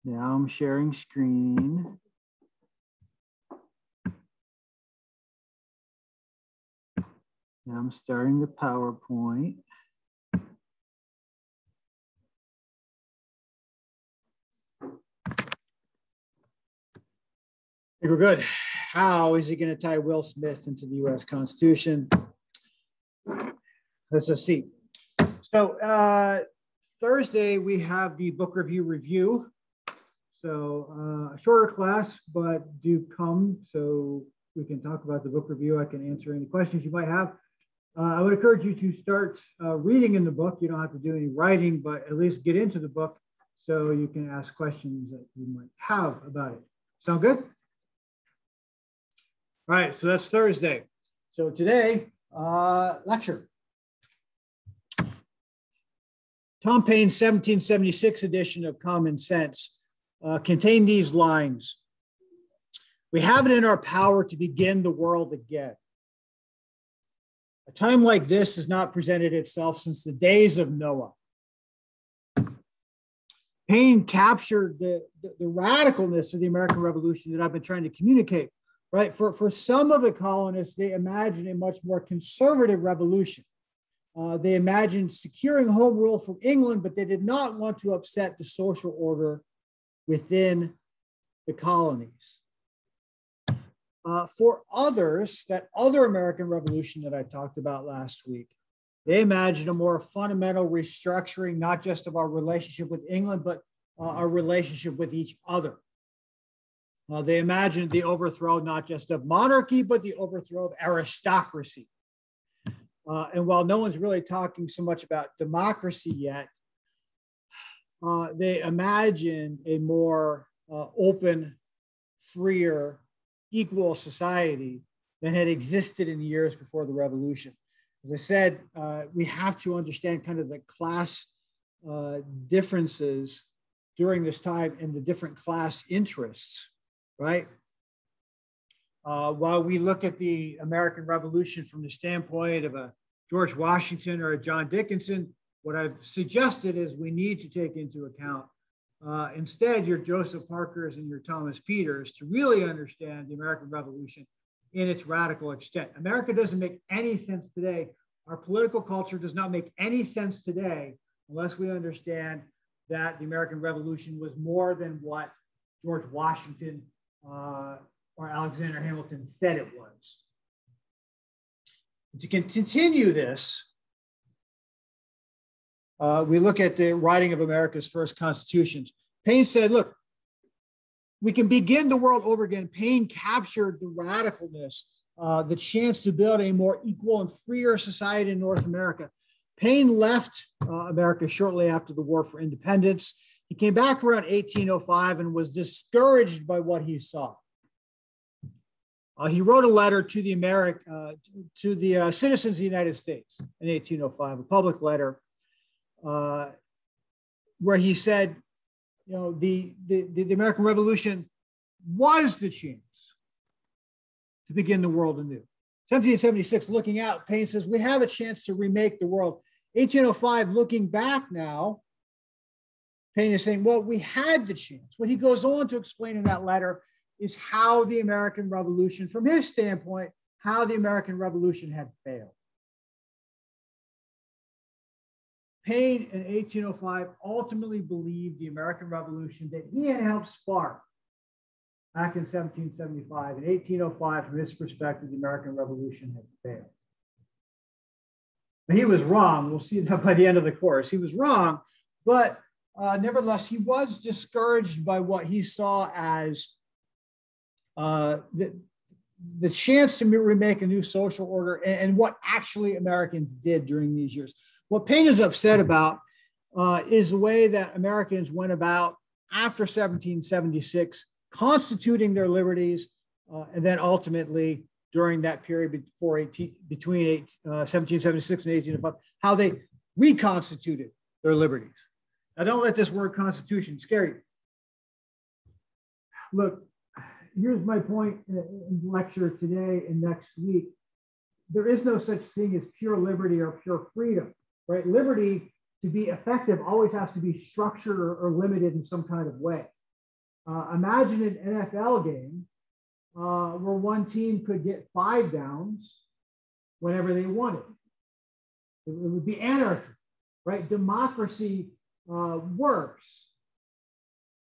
Now I'm sharing screen. Now I'm starting the PowerPoint. I think we're good. How is he going to tie Will Smith into the U.S. Constitution? Let's just see. So Thursday, we have the book review. So a shorter class, but do come so we can talk about the book review. I can answer any questions you might have. I would encourage you to start reading in the book. You don't have to do any writing, but at least get into the book so you can ask questions that you might have about it. Sound good? All right, so that's Thursday. So today, lecture. Tom Paine's 1776 edition of Common Sense contained these lines. We have it in our power to begin the world again. A time like this has not presented itself since the days of Noah. Paine captured the radicalness of the American Revolution that I've been trying to communicate, right? For some of the colonists, they imagined a much more conservative revolution. They imagined securing home rule from England, but they did not want to upset the social order within the colonies. For others, that other American Revolution that I talked about last week, they imagined a more fundamental restructuring, not just of our relationship with England, but our relationship with each other. They imagined the overthrow not just of monarchy, but the overthrow of aristocracy. And while no one's really talking so much about democracy yet, they imagined a more open, freer, equal society than had existed in the years before the revolution. As I said, we have to understand kind of the class differences during this time and the different class interests, right? While we look at the American Revolution from the standpoint of a George Washington or a John Dickinson, what I've suggested is we need to take into account instead your Joseph Parkers and your Thomas Peters to really understand the American Revolution in its radical extent. America doesn't make any sense today. Our political culture does not make any sense today unless we understand that the American Revolution was more than what George Washington or Alexander Hamilton said it was. To continue this, we look at the writing of America's first constitutions. Paine said, look, we can begin the world over again. Paine captured the radicalness, the chance to build a more equal and freer society in North America. Paine left America shortly after the War for Independence. He came back around 1805 and was discouraged by what he saw. He wrote a letter to the citizens of the United States in 1805, a public letter, where he said, you know, the American Revolution was the chance to begin the world anew. 1776, looking out, Paine says, we have a chance to remake the world. 1805, looking back now, Paine is saying, well, we had the chance. What he goes on to explain in that letter is how the American Revolution, from his standpoint, how the American Revolution had failed. Paine in 1805 ultimately believed the American Revolution that he had helped spark back in 1775. In 1805, from his perspective, the American Revolution had failed. But he was wrong. We'll see that by the end of the course. He was wrong, but nevertheless, he was discouraged by what he saw as the chance to remake a new social order and what actually Americans did during these years. What Paine is upset about is the way that Americans went about after 1776, constituting their liberties, and then ultimately during that period between 1776 and 1805, how they reconstituted their liberties. Now, don't let this word constitution scare you. Look, here's my point in the lecture today and next week. There is no such thing as pure liberty or pure freedom, right? Liberty, to be effective, always has to be structured or limited in some kind of way. Imagine an NFL game where one team could get 5 downs whenever they wanted. It would be anarchy, right? Democracy works.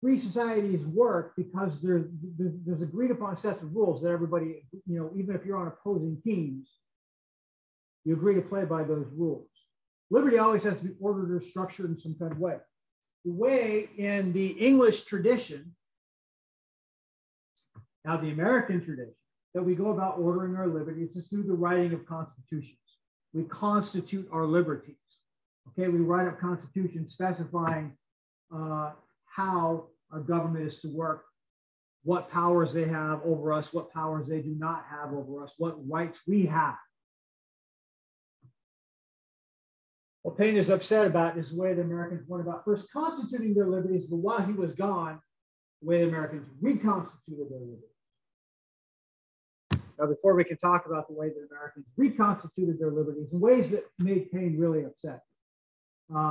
Free societies work because there's agreed upon sets of rules that everybody, even if you're on opposing teams, you agree to play by those rules. Liberty always has to be ordered or structured in some kind of way. The way in the English tradition, now the American tradition, that we go about ordering our liberties is through the writing of constitutions. We constitute our liberties. Okay, we write up constitutions specifying how our government is to work, what powers they have over us, what powers they do not have over us, what rights we have. What Paine is upset about is the way the Americans went about first constituting their liberties, but while he was gone, the way the Americans reconstituted their liberties. Now, before we can talk about the way that Americans reconstituted their liberties in ways that made Paine really upset,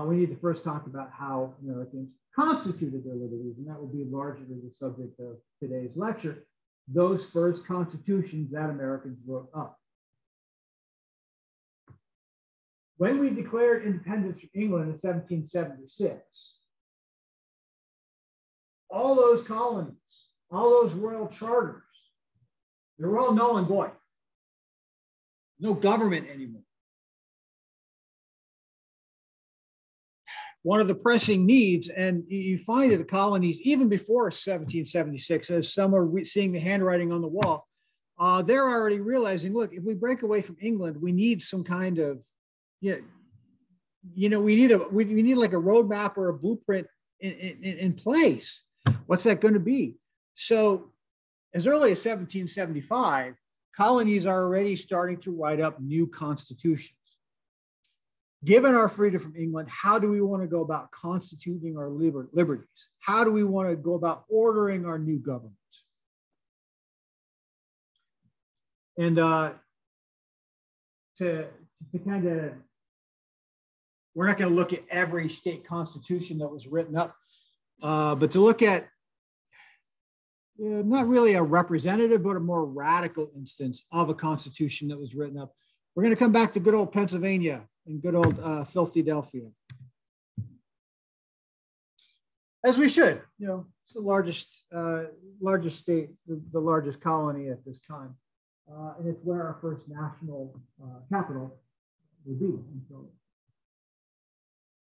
we need to first talk about how Americans constituted their liberties, and that will be largely the subject of today's lecture, those first constitutions that Americans wrote up. When we declared independence from England in 1776, all those colonies, all those royal charters, they were all null and void. No government anymore. One of the pressing needs, and you find it the colonies even before 1776, as some are seeing the handwriting on the wall, they're already realizing, look, if we break away from England, we need some kind of, we need like a roadmap or a blueprint in place. What's that going to be? So as early as 1775, colonies are already starting to write up new constitutions. Given our freedom from England, how do we want to go about constituting our liberties? How do we want to go about ordering our new government? And to kind of, we're not going to look at every state constitution that was written up, but to look at not really a representative, but a more radical instance of a constitution that was written up. We're going to come back to good old Pennsylvania and good old Philadelphia. As we should, it's the largest state, the largest colony at this time. And it's where our first national capital would be. And so,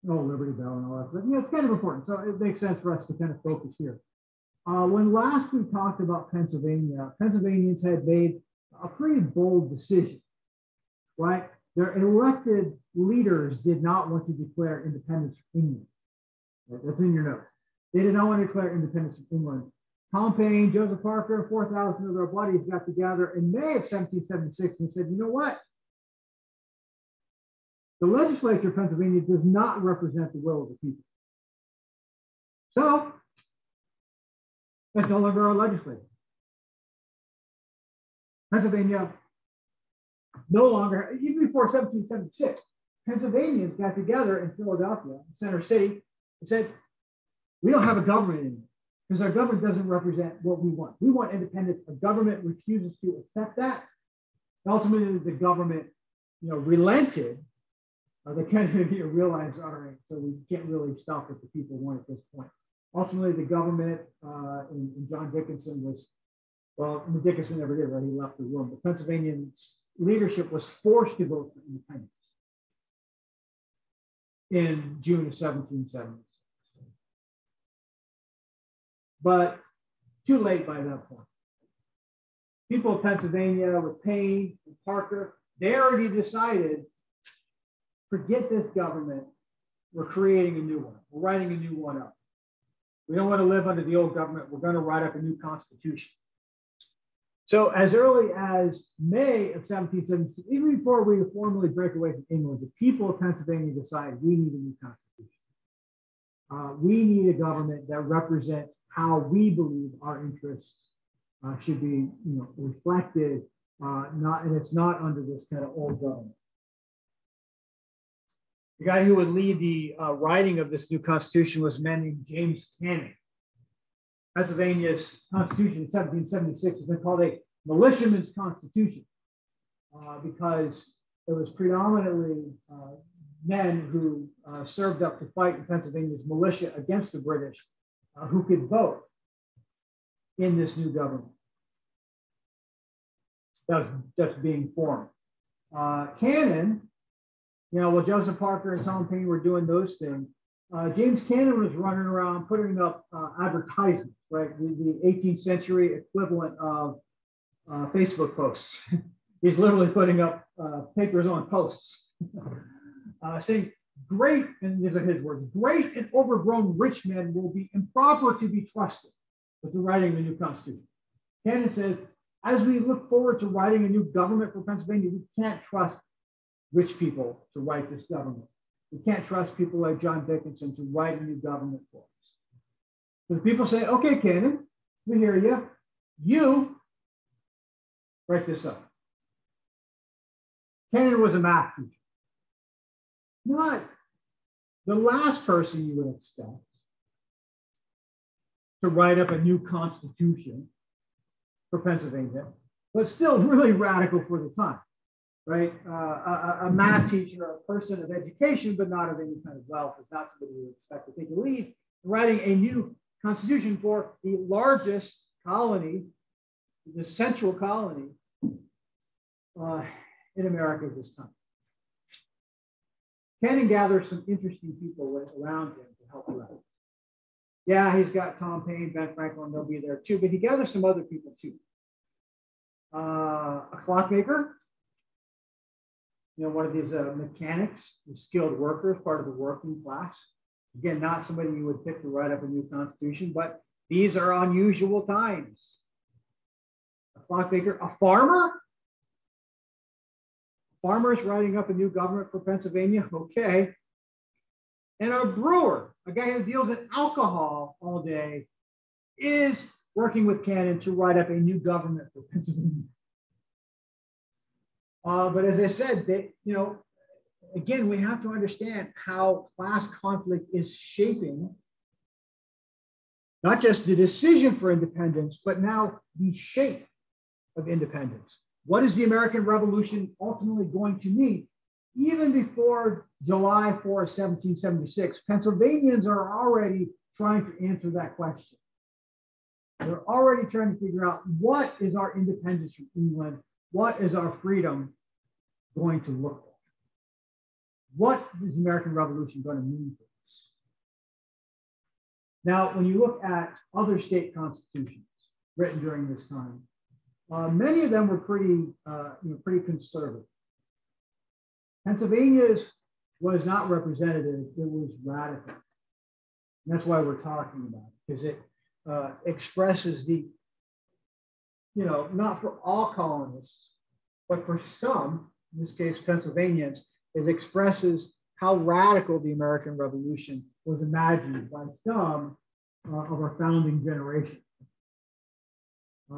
Liberty Bell and all that stuff. It's kind of important. So it makes sense for us to kind of focus here. When last we talked about Pennsylvania, Pennsylvanians had made a pretty bold decision, right? Their elected leaders did not want to declare independence from England. Right? That's in your notes. They did not want to declare independence from England. Tom Paine, Joseph Parker, 4,000 of their buddies got together in May of 1776 and said, you know what? The legislature of Pennsylvania does not represent the will of the people. So, that's no longer our legislature. Pennsylvania no longer, even before 1776, Pennsylvanians got together in Philadelphia, Center City, and said, we don't have a government anymore because our government doesn't represent what we want. We want independence. Our government refuses to accept that. Ultimately, the government, relented. They kind of realized, all right, so we can't really stop what the people want at this point. Ultimately, the government and John Dickinson Dickinson never did, right? He left the room. The Pennsylvanian leadership was forced to vote for independence in June of 1776. But too late by that point. People of Pennsylvania with Paine and Parker, they already decided, forget this government. We're creating a new one. We're writing a new one up. We don't want to live under the old government. We're going to write up a new constitution. So as early as May of 1776, even before we formally break away from England, the people of Pennsylvania decided we need a new constitution. We need a government that represents how we believe our interests should be, reflected. And it's not under this kind of old government. The guy who would lead the writing of this new constitution was a man named James Canning. Pennsylvania's Constitution in 1776 has been called a militiaman's constitution because it was predominantly men who served up to fight in Pennsylvania's militia against the British who could vote in this new government that was just being formed. Cannon, you know, while Joseph Parker and Tom Paine were doing those things, James Cannon was running around putting up advertisements, right? The 18th century equivalent of Facebook posts. He's literally putting up papers on posts saying, great, and these are his words, great and overgrown rich men will be improper to be trusted with the writing of the new Constitution. Cannon says, as we look forward to writing a new government for Pennsylvania, we can't trust rich people to write this government. We can't trust people like John Dickinson to write a new government for us. So the people say, okay, Cannon, we hear you. You write this up. Cannon was a math teacher. Not the last person you would expect to write up a new constitution for Pennsylvania, but still really radical for the time, right? A math teacher, a person of education, but not of any kind of wealth, is not somebody you would expect to take a lead in writing a new constitution for the largest colony, the central colony in America at this time. Cannon gathers some interesting people around him to help him out. Yeah, he's got Tom Paine, Ben Franklin, they'll be there too, but he gathers some other people too. A clockmaker, you know, one of these mechanics, skilled workers, part of the working class. Again, not somebody you would pick to write up a new constitution, but these are unusual times. A clockmaker, a farmer. Farmers writing up a new government for Pennsylvania, okay. And a brewer, a guy who deals in alcohol all day, is working with Cannon to write up a new government for Pennsylvania. But as I said, again, we have to understand how class conflict is shaping not just the decision for independence, but now the shape of independence. What is the American Revolution ultimately going to mean? Even before July 4, 1776, Pennsylvanians are already trying to answer that question. They're already trying to figure out, what is our independence from England? What is our freedom going to look like? What is the American Revolution going to mean for us? Now, when you look at other state constitutions written during this time, many of them were pretty conservative. Pennsylvania's was not representative, it was radical. And that's why we're talking about it, because it expresses the, not for all colonists, but for some, in this case, Pennsylvanians, it expresses how radical the American Revolution was imagined by some of our founding generation.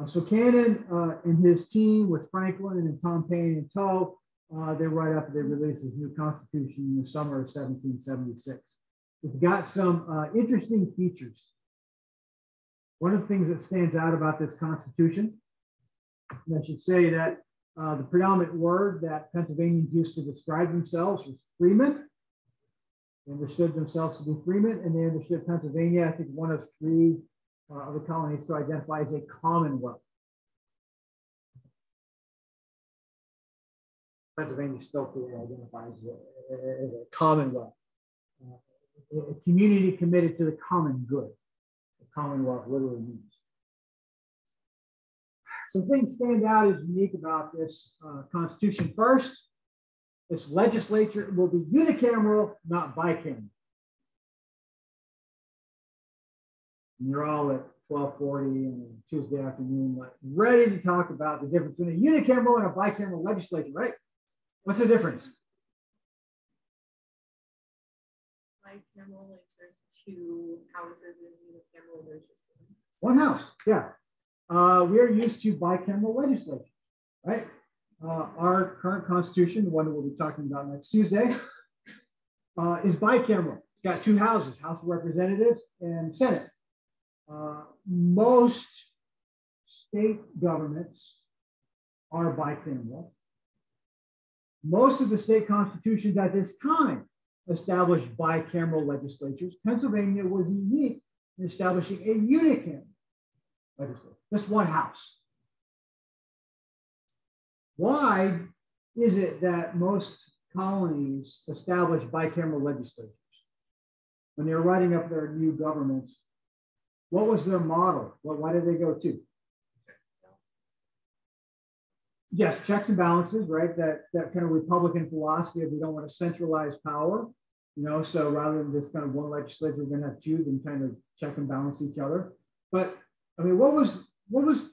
So Cannon and his team with Franklin and Tom Paine in tow, they released his new constitution in the summer of 1776. It's got some interesting features. One of the things that stands out about this constitution, and I should say that the predominant word that Pennsylvanians used to describe themselves was freemen. They understood themselves to be freemen, and they understood Pennsylvania, I think, one of three of the colonies to identify as a commonwealth. Pennsylvania still today identifies as a commonwealth, a community committed to the common good. The commonwealth literally means. Some things stand out as unique about this Constitution. First, this legislature will be unicameral, not bicameral. And you're all at 12:40 on a Tuesday afternoon, ready to talk about the difference between a unicameral and a bicameral legislature, right? What's the difference? Bicameral, like there's two houses, and unicameral, there's just one house, yeah. We are used to bicameral legislature, right? Our current constitution, the one that we'll be talking about next Tuesday, is bicameral. It's got two houses, House of Representatives and Senate. Most state governments are bicameral. Most of the state constitutions at this time established bicameral legislatures. Pennsylvania was unique in establishing a unicameral legislature, just one house. Why is it that most colonies established bicameral legislatures? When they were writing up their new governments, what was their model? Why did they go to? Yes, checks and balances, right? That kind of Republican philosophy of we don't want to centralize power, you know, so rather than this kind of one legislature, we're going to have two and kind of check and balance each other. But I mean, what was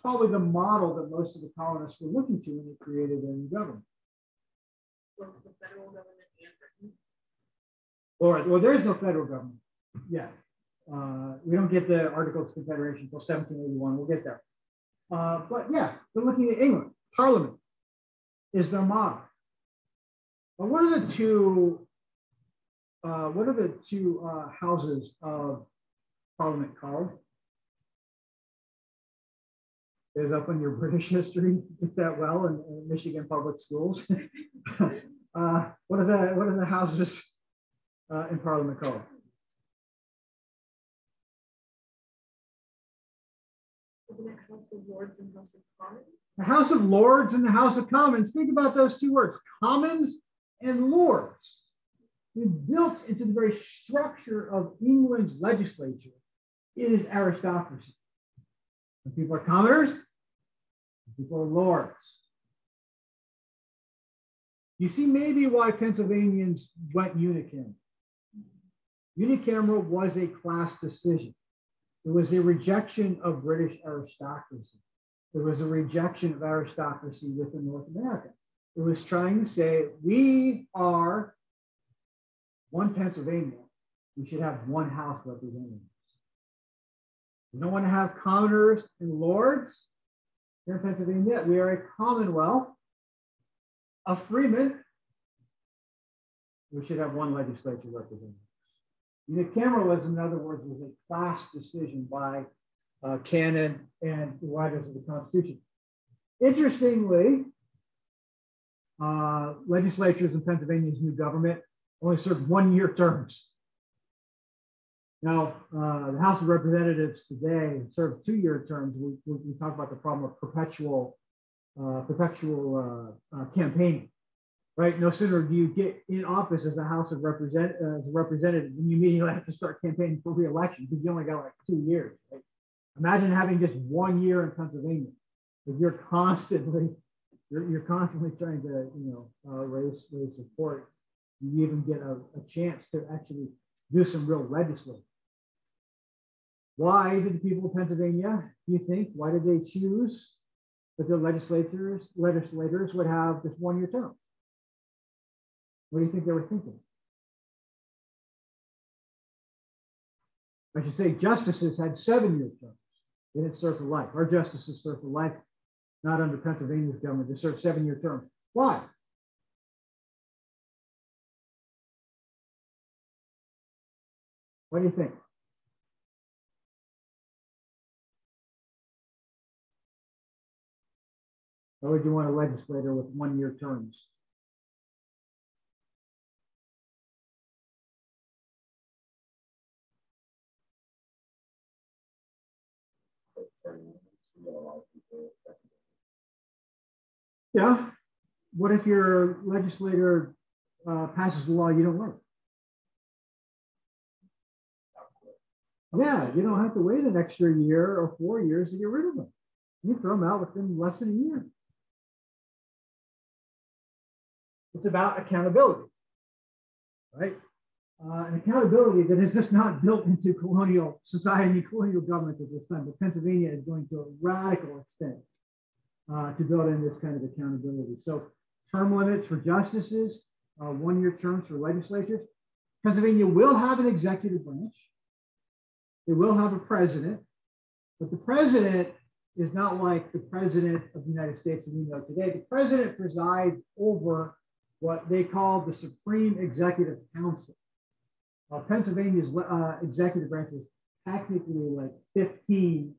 probably the model that most of the colonists were looking to when they created their new government? Well, the federal government and Britain. Well, there is no federal government yet. We don't get the Articles of Confederation until 1781. We'll get there. But yeah, they're looking at England. Parliament is their model. But what are the two houses of Parliament called? Is up in your British history, did that well in Michigan public schools. What are the houses in Parliament called? Isn't it House of Lords and House of Commons? The House of Lords and the House of Commons. Think about those two words, Commons and Lords. They're built into the very structure of England's legislature is aristocracy. Some people are commoners, some people are lords. You see maybe why Pennsylvanians went unicameral. Unicameral was a class decision. It was a rejection of British aristocracy. It was a rejection of aristocracy within North America. It was trying to say, we are one Pennsylvania. We should have one house representing us. We don't want to have commoners and lords here in Pennsylvania. We are a commonwealth of freemen. We should have one legislature representing us. Unicameralism, in other words, was a class decision by canon and the writers of the Constitution. Interestingly, legislatures in Pennsylvania's new government only served one-year terms. Now, the House of Representatives today serve two-year terms. We talk about the problem of perpetual campaigning, right? No sooner do you get in office as a House of Representative, when you immediately have to start campaigning for re-election because you only got like 2 years. Right? Imagine having just 1 year in Pennsylvania. If you're constantly trying to raise support, you even get a chance to actually do some real legislating. Why did the people of Pennsylvania, do you think, why did they choose that their legislators would have this 1 year term? What do you think they were thinking? I should say justices had 7-year terms. They didn't serve for life. Our justices served for life, not under Pennsylvania's government. They served 7-year terms. Why? What do you think? Why would you want a legislator with 1 year terms? Yeah. What if your legislator passes a law you don't like? Yeah, you don't have to wait an extra year or 4 years to get rid of them. You throw them out within less than a year. It's about accountability, right? An accountability that is just not built into colonial society, colonial government at this time. But Pennsylvania is going to a radical extent to build in this kind of accountability. So term limits for justices, 1 year terms for legislatures. Pennsylvania will have an executive branch. They will have a president, but the president is not like the president of the United States that we know today. The president presides over what they call the Supreme Executive Council. Pennsylvania's executive branch was technically like 15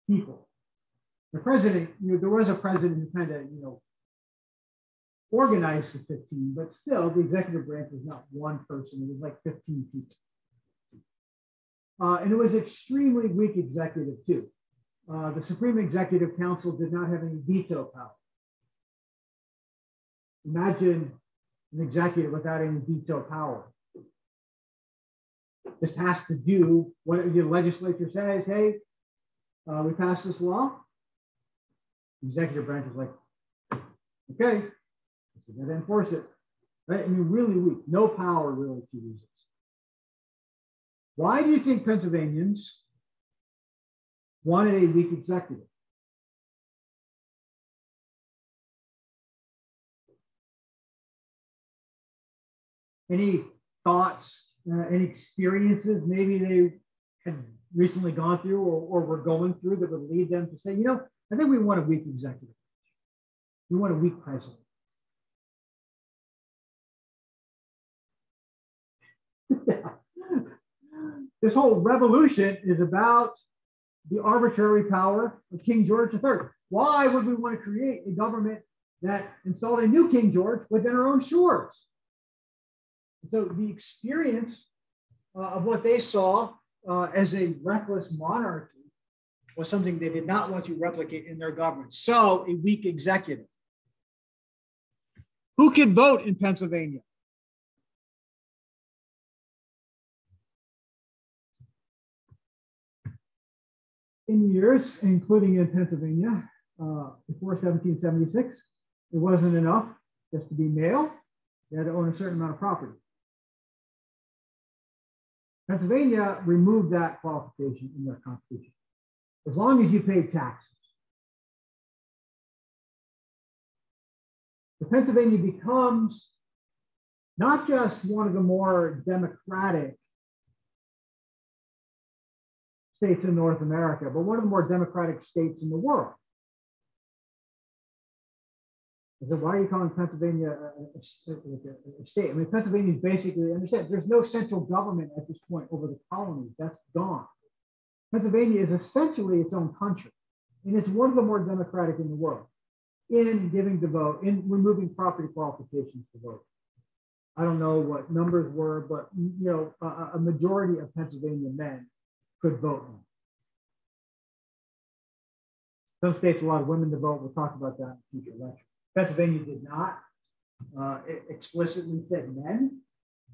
people. The president, there was a president who kind of, organized the 15, but still the executive branch was not one person. It was like 15 people. And it was extremely weak executive too. The Supreme Executive Council did not have any veto power. Imagine an executive without any veto power. Just has to do what the legislature says. Hey, we passed this law. The executive branch is like, okay, we got to enforce it. Right? I mean, really weak. No power really to use this. Why do you think Pennsylvanians wanted a weak executive? Any thoughts, any experiences maybe they had recently gone through or were going through that would lead them to say, I think we want a weak executive. We want a weak president. This whole revolution is about the arbitrary power of King George III. Why would we want to create a government that installed a new King George within our own shores? So the experience of what they saw as a reckless monarchy was something they did not want to replicate in their government. So a weak executive. Who could vote in Pennsylvania? In years, including in Pennsylvania, before 1776, it wasn't enough just to be male. You had to own a certain amount of property. Pennsylvania removed that qualification in their constitution, as long as you paid taxes. So Pennsylvania becomes not just one of the more democratic states in North America, but one of the more democratic states in the world. I said, why are you calling Pennsylvania a state? I mean, Pennsylvania is basically, understand, there's no central government at this point over the colonies. That's gone. Pennsylvania is essentially its own country, and it's one of the more democratic in the world in giving the vote, in removing property qualifications to vote. I don't know what numbers were, but a majority of Pennsylvania men could vote now. Some states allow women to vote. We'll talk about that in future lecture. Pennsylvania did not. It explicitly said men,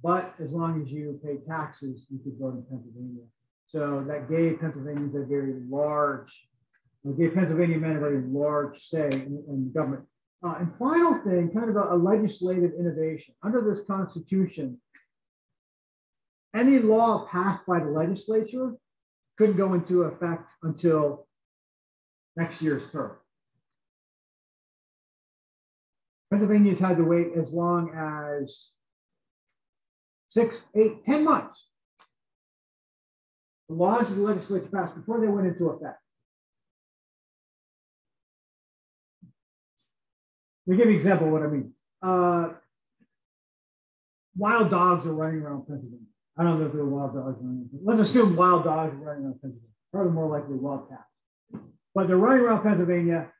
but as long as you pay taxes, you could vote in Pennsylvania. So that gave Pennsylvanians a very large, gave Pennsylvania men a very large say in government. And final thing, kind of a legislative innovation. Under this Constitution, any law passed by the legislature couldn't go into effect until next year's term. Pennsylvanians had to wait as long as 6, 8, 10 months. The laws of the legislature passed before they went into effect. Let me give you an example of what I mean. Wild dogs are running around Pennsylvania. I don't know if there are wild dogs running. Let's assume wild dogs are running around Pennsylvania. Probably more likely wild cats. But they're running around Pennsylvania.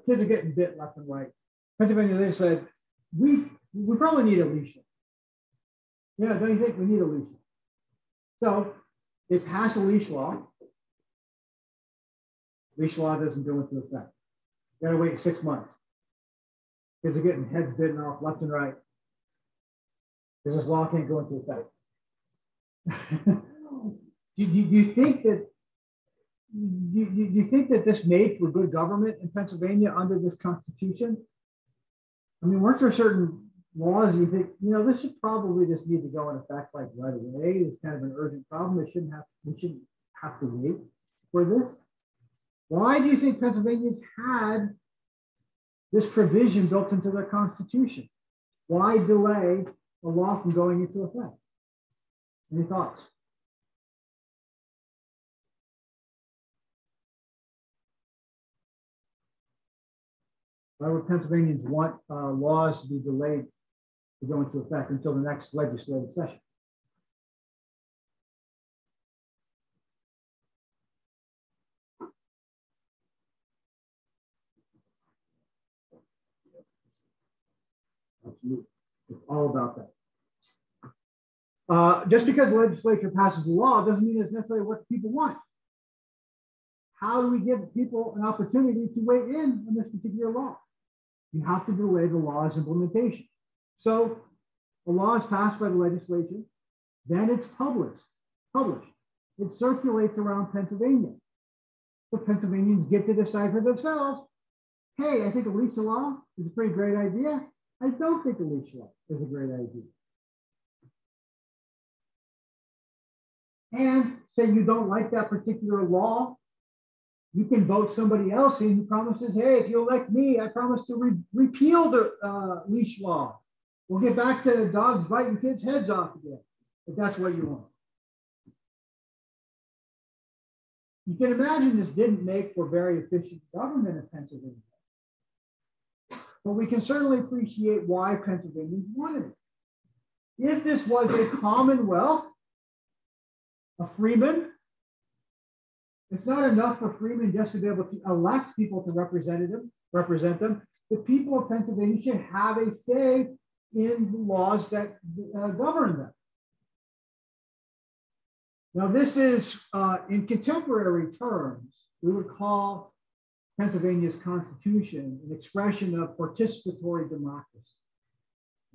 Kids are getting bit left and right. Pennsylvania, they said, we probably need Alicia. Yeah, don't you think we need Alicia? So they pass a leash law. Leash law doesn't go into effect. You gotta wait 6 months. Kids are getting heads bitten off left and right. Because this law can't go into effect. do you think that you think that this made for good government in Pennsylvania under this Constitution? I mean, weren't there certain laws you think, this should probably just need to go in effect like right away? It's kind of an urgent problem. We shouldn't have to wait for this. Why do you think Pennsylvanians had this provision built into their Constitution? Why delay a law from going into effect? Any thoughts? Why would Pennsylvanians want laws to be delayed to go into effect until the next legislative session? Absolutely. It's all about that. Just because the legislature passes a law doesn't mean it's necessarily what people want. How do we give people an opportunity to weigh in on this particular law? You have to delay the law's implementation. So a law is passed by the legislature, then it's published. It circulates around Pennsylvania. The Pennsylvanians get to decide for themselves, hey, I think a leash law is a pretty great idea. I don't think a leash law is a great idea. And say you don't like that particular law, you can vote somebody else in who promises, hey, if you elect me, I promise to repeal the leash law. We'll get back to dogs biting kids' heads off again, if that's what you want. You can imagine this didn't make for very efficient government in Pennsylvania. But we can certainly appreciate why Pennsylvanians wanted it. If this was a commonwealth, a freeman, it's not enough for freemen just to be able to elect people to represent them. The people of Pennsylvania should have a say in the laws that govern them. Now, this is, in contemporary terms, we would call Pennsylvania's Constitution an expression of participatory democracy.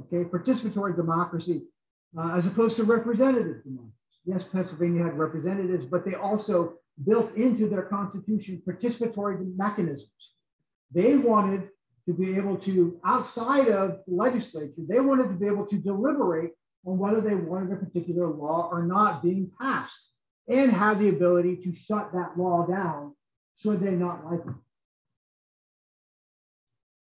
Okay, participatory democracy as opposed to representative democracy. Yes, Pennsylvania had representatives, but they also built into their Constitution participatory mechanisms. They wanted to be able to, outside of the legislature, they wanted to be able to deliberate on whether they wanted a particular law or not being passed, and have the ability to shut that law down should they not like it.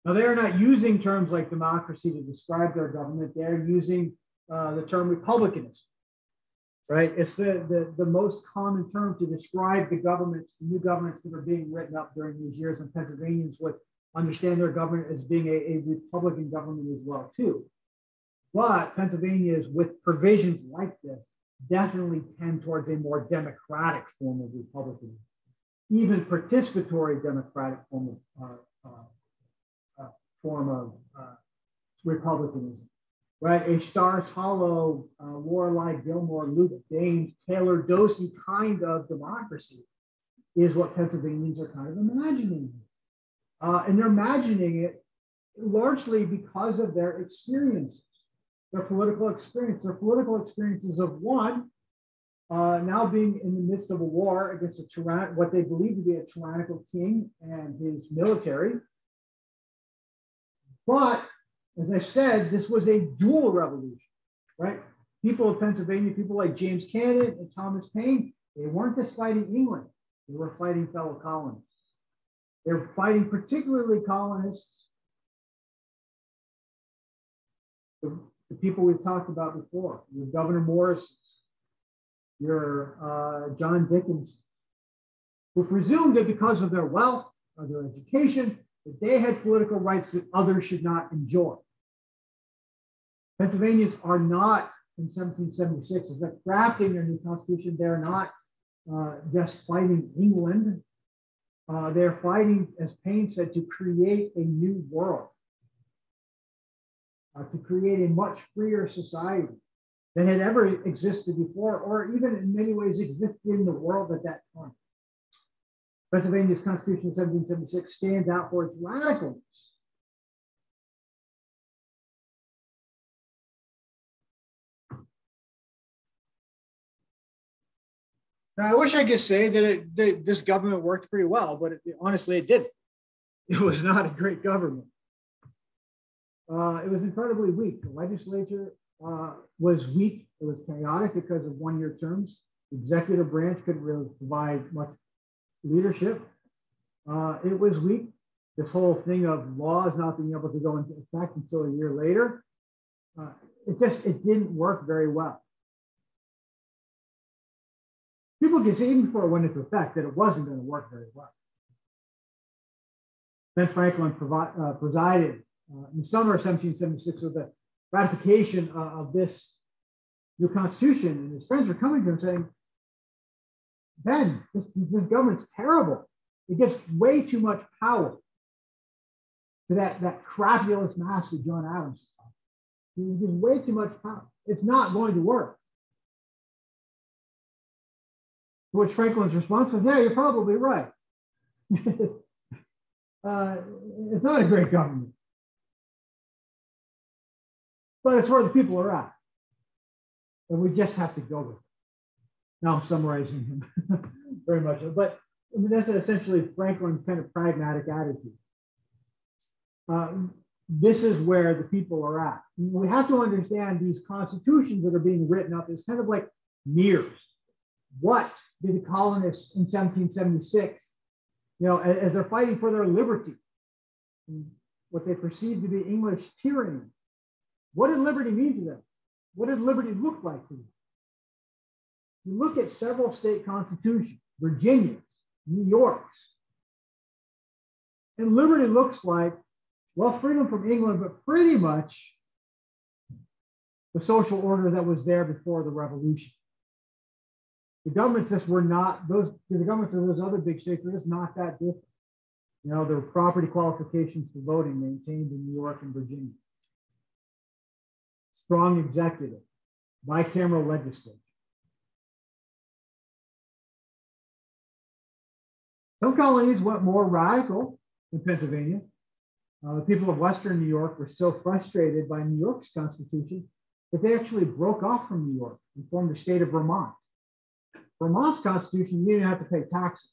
Now, they are not using terms like democracy to describe their government. They're using the term republicanism, right? It's the most common term to describe the governments, the new governments that are being written up during these years, and Pennsylvanians would understand their government as being a Republican government as well, too. But Pennsylvania's, with provisions like this, definitely tend towards a more democratic form of republicanism, even participatory democratic form of republicanism, right? A Stars Hollow, Lorelei Gilmore, Luke Dames, Taylor Dosey kind of democracy is what Pennsylvanians are kind of imagining. And they're imagining it largely because of their experiences. Their political experiences of one, now being in the midst of a war against what they believe to be a tyrannical king and his military. But as I said, this was a dual revolution, right? People of Pennsylvania, people like James Cannon and Thomas Paine, they weren't just fighting England, they were fighting fellow colonists. They were fighting particularly colonists, the people we've talked about before, your Governor Morris, your John Dickens, who presumed that because of their wealth or their education, that they had political rights that others should not enjoy. Pennsylvanians are not, in 1776, as they're crafting their new constitution, they're not just fighting England. They're fighting, as Paine said, to create a new world. To create a much freer society than had ever existed before, or even in many ways existed in the world at that time. Pennsylvania's Constitution of 1776 stands out for its radicalness. Now, I wish I could say that this government worked pretty well, but honestly, it didn't. It was not a great government. It was incredibly weak. The legislature was weak. It was chaotic because of one-year terms. The executive branch couldn't really provide much leadership. It was weak. This whole thing of laws not being able to go into effect until a year later, it didn't work very well. People could see even before it went into effect that it wasn't going to work very well. Ben Franklin presided in the summer of 1776 with the ratification of this new constitution, and his friends were coming to him saying, Ben, this government's terrible. It gives way too much power to that crapulous master, John Adams. He gives way too much power. It's not going to work. To which Franklin's response was, yeah, you're probably right. It's not a great government. But it's where the people are at. And we just have to go with it. Now I'm summarizing him very much. But I mean, that's essentially Franklin's kind of pragmatic attitude. This is where the people are at. We have to understand these constitutions that are being written up as kind of like mirrors. What did the colonists in 1776, as they're fighting for their liberty, what they perceived to be English tyranny, what did liberty mean to them? What did liberty look like to them? You look at several state constitutions, Virginia's, New York's, and liberty looks like, well, freedom from England, but pretty much the social order that was there before the Revolution. The governments just were not, the governments of those other big states were just not that different. There were property qualifications for voting maintained in New York and Virginia. Strong executive, bicameral legislature. Some colonies went more radical than Pennsylvania. The people of Western New York were so frustrated by New York's constitution that they actually broke off from New York and formed the state of Vermont. Vermont's constitution, you didn't have to pay taxes.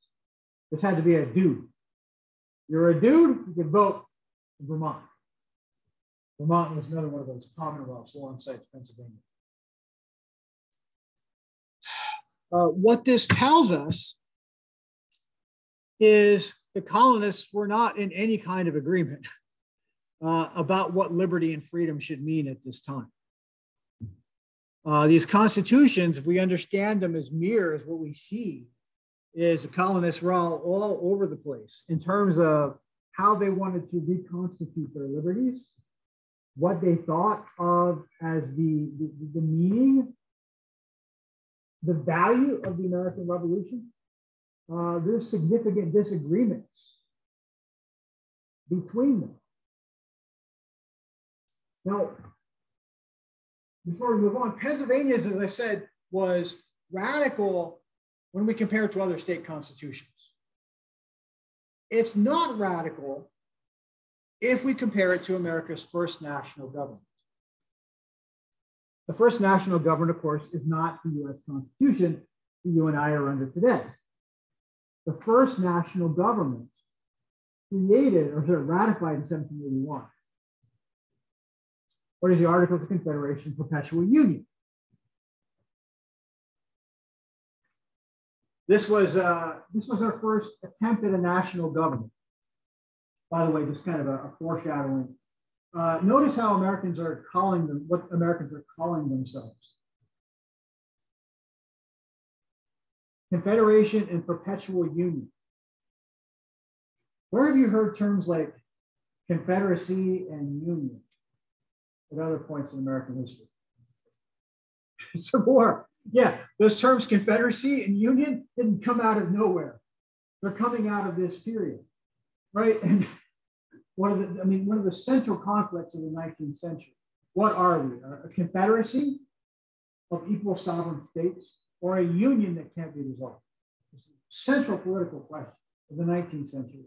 This had to be a dude. You're a dude, you could vote in Vermont. Vermont was another one of those commonwealths alongside Pennsylvania. What this tells us is the colonists were not in any kind of agreement about what liberty and freedom should mean at this time. These constitutions, if we understand them as mirrors, what we see is the colonists were all over the place in terms of how they wanted to reconstitute their liberties, what they thought of as the meaning, the value of the American Revolution. There's significant disagreements between them. Now, before we move on, Pennsylvania's, as I said, was radical when we compare it to other state constitutions. It's not radical if we compare it to America's first national government. The first national government, of course, is not the US Constitution that you and I are under today. The first national government created or ratified in 1781. What is the Articles of Confederation, Perpetual Union? This was our first attempt at a national government. By the way, just kind of a foreshadowing. Notice how Americans are calling them, what Americans are calling themselves. Confederation and Perpetual Union. Where have you heard terms like Confederacy and Union at other points in American history? Some more. Yeah, those terms Confederacy and Union didn't come out of nowhere. They're coming out of this period, right? And one of the central conflicts of the 19th century. What are we? A confederacy of equal sovereign states or a union that can't be resolved? The central political question of the 19th century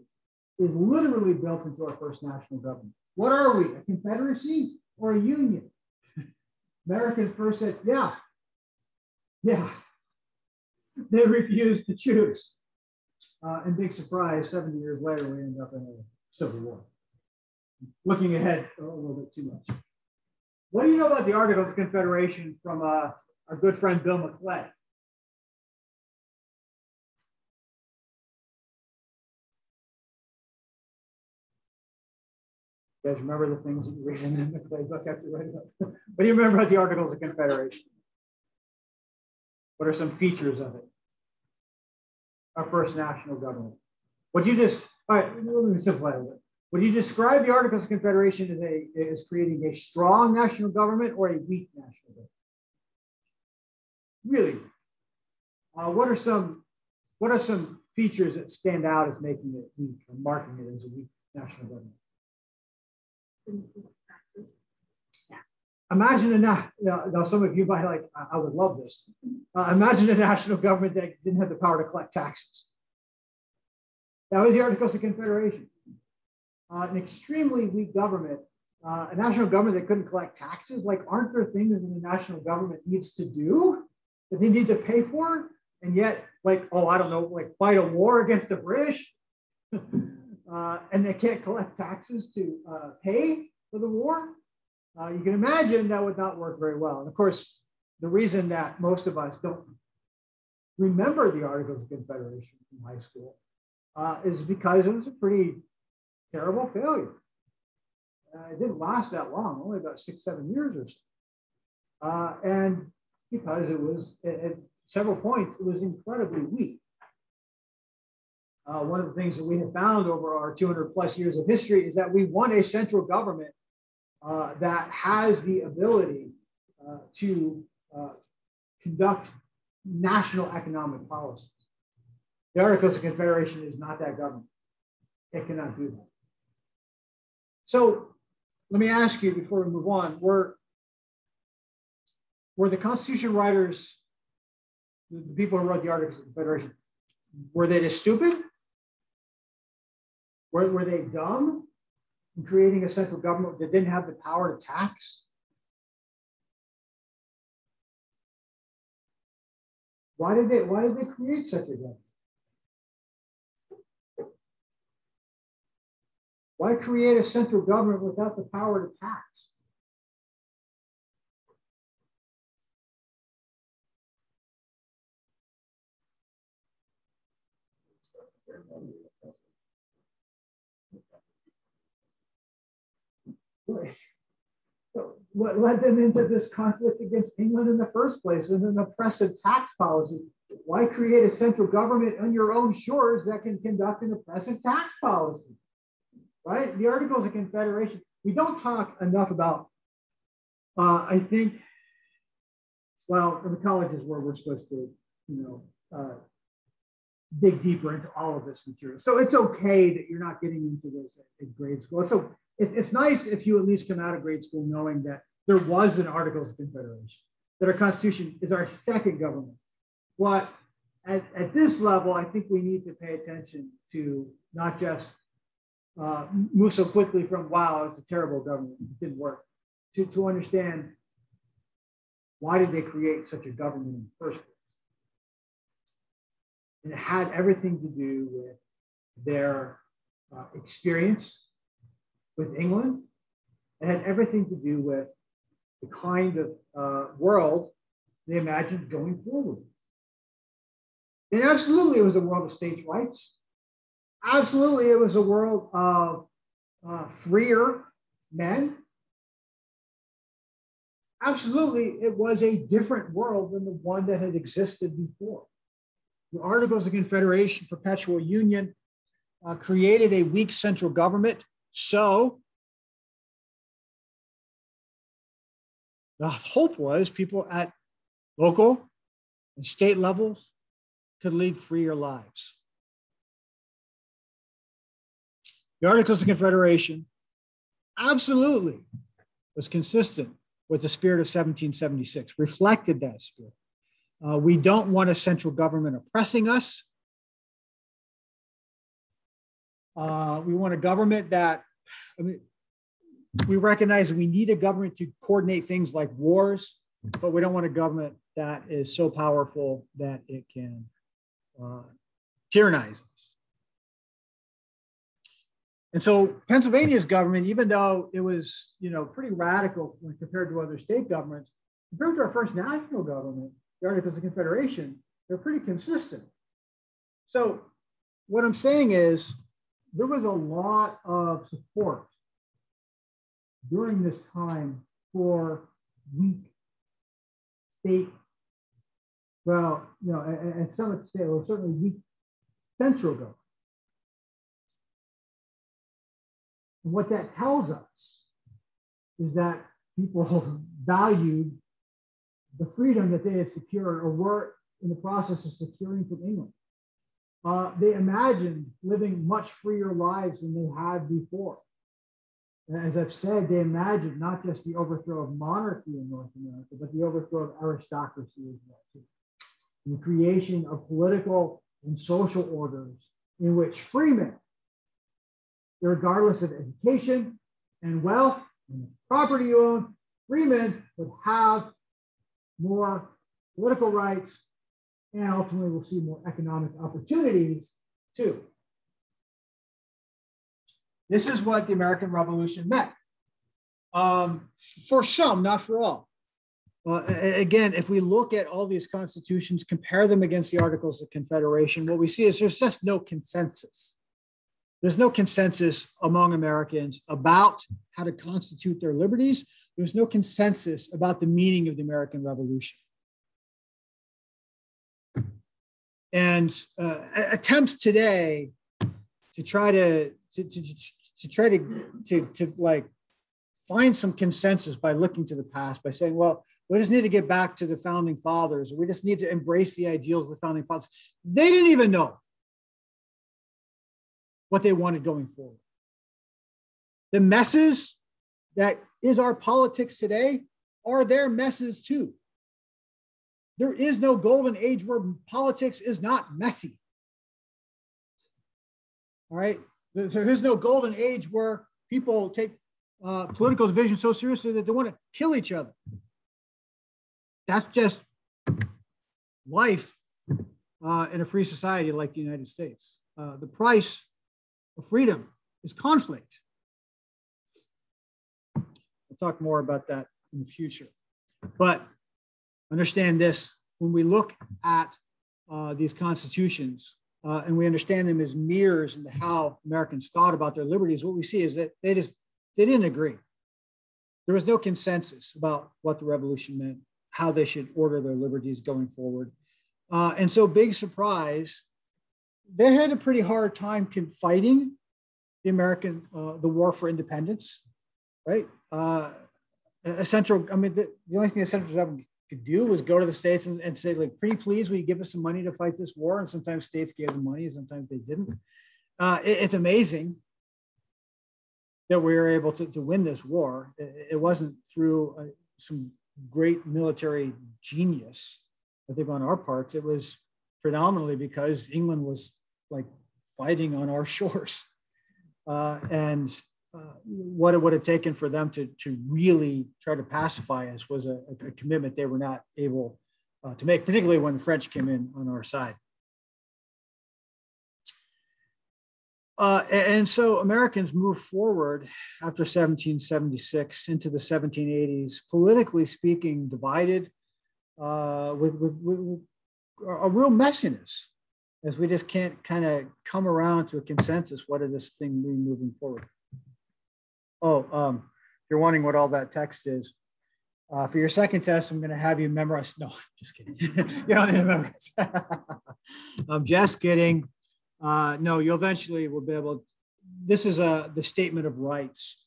is literally built into our first national government. What are we? A confederacy or a union? Americans first said, yeah. They refused to choose. And big surprise, 70 years later, we end up in a civil war. Looking ahead a little bit too much. What do you know about the Articles of Confederation from our good friend Bill McClay? You guys remember the things that you read in the McClay book after writing it? What do you remember about the Articles of Confederation? What are some features of it? Our first national government. All right, let me simplify it. Would you describe the Articles of Confederation as creating a strong national government or a weak national government? Really? What are some features that stand out as making it weak or marking it as a weak national government? Taxes. Yeah. imagine now some of you might like, I would love this. Imagine a national government that didn't have the power to collect taxes. That was the Articles of Confederation. An extremely weak government, a national government that couldn't collect taxes. Like, aren't there things that the national government needs to do that they need to pay for? And yet, like, oh, I don't know, like fight a war against the British, and they can't collect taxes to pay for the war. You can imagine that would not work very well. And of course, the reason that most of us don't remember the Articles of Confederation from high school is because it was a pretty terrible failure. It didn't last that long, only about 6-7 years or so. And because it was, at several points, it was incredibly weak. One of the things that we have found over our 200 plus years of history is that we want a central government that has the ability to conduct national economic policies. The Articles of Confederation is not that government. It cannot do that. So let me ask you before we move on, were the Constitution writers, the people who wrote the Articles of Confederation, were they just stupid? Were they dumb in creating a central government that didn't have the power to tax? Why did they create such a government? Why create a central government without the power to tax? What led them into this conflict against England in the first place, and an oppressive tax policy? Why create a central government on your own shores that can conduct an oppressive tax policy? Right? The Articles of Confederation, we don't talk enough about, I think, well, in the colleges where we're supposed to, dig deeper into all of this material. So it's okay that you're not getting into this in grade school. So it's nice if you at least come out of grade school knowing that there was an Articles of Confederation, that our Constitution is our second government. But at this level, I think we need to pay attention to not just move so quickly from, wow, it's a terrible government, it didn't work, to understand why did they create such a government in the first place? And it had everything to do with their experience with England. It had everything to do with the kind of world they imagined going forward. And absolutely, it was a world of states' rights. Absolutely, it was a world of freer men. Absolutely, it was a different world than the one that had existed before. The Articles of Confederation, Perpetual Union, created a weak central government. So the hope was people at local and state levels could lead freer lives. The Articles of Confederation absolutely was consistent with the spirit of 1776, reflected that spirit. We don't want a central government oppressing us. We want a government that, we recognize we need a government to coordinate things like wars, but we don't want a government that is so powerful that it can tyrannize us. And so Pennsylvania's government, even though it was, pretty radical when compared to other state governments, compared to our first national government, the Articles of Confederation, they're pretty consistent. So what I'm saying is there was a lot of support during this time for weak state, and some extent, or certainly weak central government. And what that tells us is that people valued the freedom that they had secured or were in the process of securing from England. They imagined living much freer lives than they had before. As I've said, they imagined not just the overthrow of monarchy in North America, but the overthrow of aristocracy as well, too. And the creation of political and social orders in which freemen, regardless of education and wealth and property you own, freemen would have more political rights and ultimately we'll see more economic opportunities too. This is what the American Revolution meant. For some, not for all. Again, if we look at all these constitutions, compare them against the Articles of Confederation, what we see is there's just no consensus. There's no consensus among Americans about how to constitute their liberties. There's no consensus about the meaning of the American Revolution. And attempts today to try to like find some consensus by looking to the past, by saying, well, we just need to get back to the founding fathers, or we just need to embrace the ideals of the founding fathers. They didn't even know what they wanted going forward. The messes that is our politics today are their messes too. There is no golden age where politics is not messy. All right. There is no golden age where people take political division so seriously that they want to kill each other. That's just life in a free society like the United States. The price of freedom is conflict. We'll talk more about that in the future. But understand this, when we look at these constitutions and we understand them as mirrors into how Americans thought about their liberties, what we see is that they didn't agree. There was no consensus about what the revolution meant, how they should order their liberties going forward. And so, big surprise, they had a pretty hard time fighting the war for independence, right? The only thing the Central Government could do was go to the states and say, like, pretty please, will you give us some money to fight this war? And sometimes states gave them money, sometimes they didn't. It's amazing that we were able to win this war. It wasn't through some great military genius, I think, on our parts. It was predominantly because England was like fighting on our shores. What it would have taken for them to really try to pacify us was a commitment they were not able to make, particularly when the French came in on our side. And so Americans moved forward after 1776 into the 1780s, politically speaking, divided with a real messiness, as we just can't kind of come around to a consensus. What did this thing mean moving forward? If you're wondering what all that text is, for your second test, I'm going to have you memorize. No, just kidding. You don't need to memorize. I'm just kidding. No, you eventually will be able. This is the statement of rights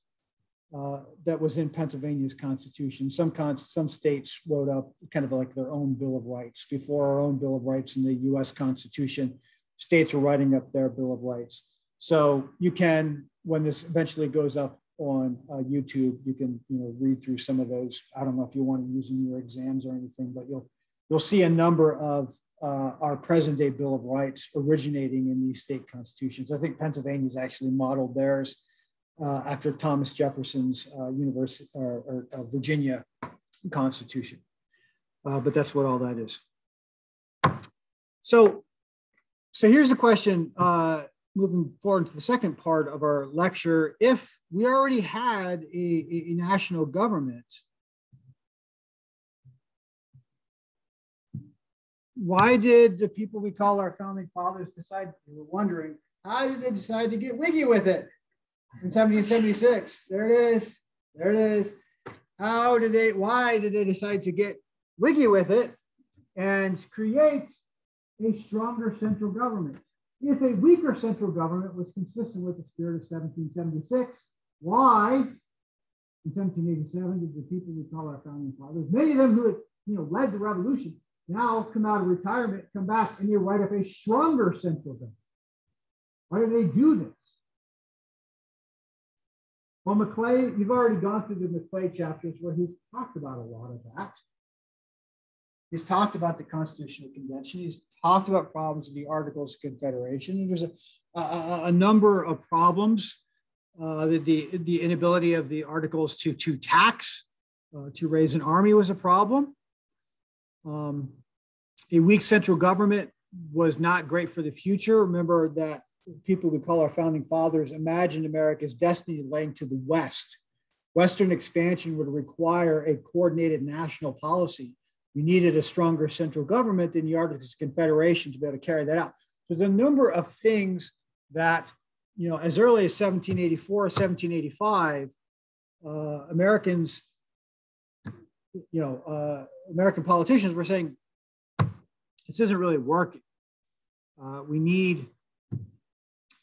that was in Pennsylvania's Constitution. Some states wrote up kind of like their own Bill of Rights. Before our own Bill of Rights in the U.S. Constitution, states were writing up their Bill of Rights. So you can, when this eventually goes up on YouTube, you can read through some of those. I don't know if you want to use in your exams or anything, but you'll see a number of our present day Bill of Rights originating in these state constitutions. I think Pennsylvania's actually modeled theirs after Thomas Jefferson's Virginia Constitution. But that's what all that is. So here's the question, moving forward to the second part of our lecture. If we already had a national government, why did the people we call our founding fathers decide? We were wondering, how did they decide to get wiggy with it in 1776? There it is. Why did they decide to get wiggy with it and create a stronger central government? If a weaker central government was consistent with the spirit of 1776, why in 1787 did the people we call our founding fathers, many of them who had led the revolution, now come out of retirement, come back, and they write up a stronger central government? Why did they do this? Well, Maclay, you've already gone through the Maclay chapters where he's talked about a lot of that. He's talked about the Constitutional Convention. He's talked about problems of the Articles of Confederation. And there's a number of problems. The inability of the Articles to tax, to raise an army was a problem. A weak central government was not great for the future. Remember that people we call our founding fathers imagined America's destiny laying to the West. Western expansion would require a coordinated national policy. You needed a stronger central government than the Articles of Confederation to be able to carry that out. So there's a number of things that, you know, as early as 1784, 1785, Americans, American politicians were saying, this isn't really working. We need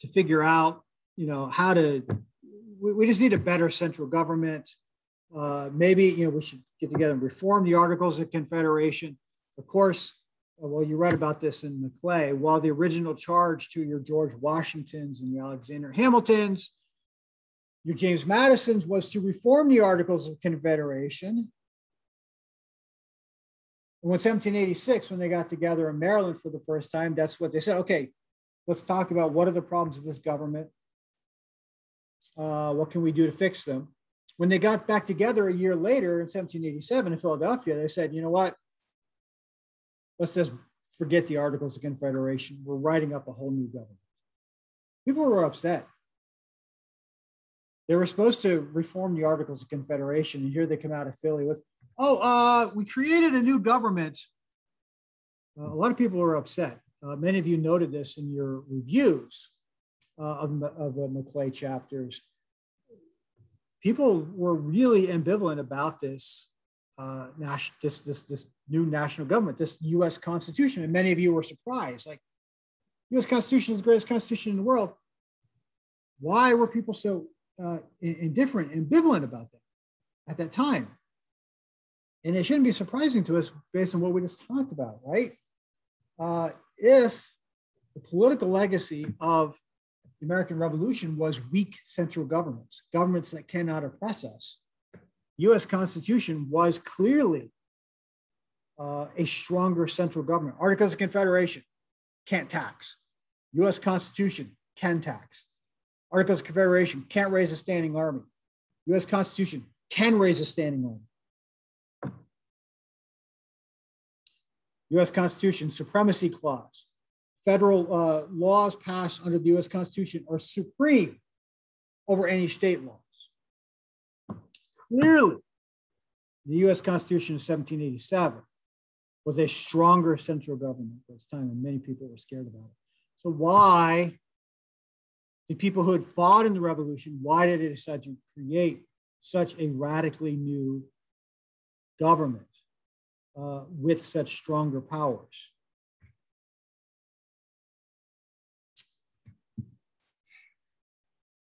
to figure out, how to, we just need a better central government. Maybe, we should get together and reform the Articles of Confederation. Of course, well, you read about this in Maclay, while the original charge to your George Washingtons and your Alexander Hamiltons, your James Madisons was to reform the Articles of Confederation. And when 1786, when they got together in Maryland for the first time, that's what they said. Okay, let's talk about what are the problems of this government? What can we do to fix them? When they got back together a year later in 1787 in Philadelphia, they said, you know what? Let's just forget the Articles of Confederation. We're writing up a whole new government. People were upset. They were supposed to reform the Articles of Confederation, and here they come out of Philly with, we created a new government. A lot of people were upset. Many of you noted this in your reviews of the Maclay chapters. People were really ambivalent about this new national government, this U.S. Constitution, and many of you were surprised. Like, U.S. Constitution is the greatest constitution in the world. Why were people so indifferent, ambivalent about that at that time? And it shouldn't be surprising to us based on what we just talked about, right? If the political legacy of the American Revolution was weak central governments, governments that cannot oppress us, U.S. Constitution was clearly a stronger central government. Articles of Confederation can't tax. U.S. Constitution can tax. Articles of Confederation can't raise a standing army. U.S. Constitution can raise a standing army. U.S. Constitution, Supremacy Clause. Federal laws passed under the U.S. Constitution are supreme over any state laws. Clearly, the U.S. Constitution of 1787 was a stronger central government for its time, and many people were scared about it. So why did people who had fought in the revolution, why did they decide to create such a radically new government with such stronger powers?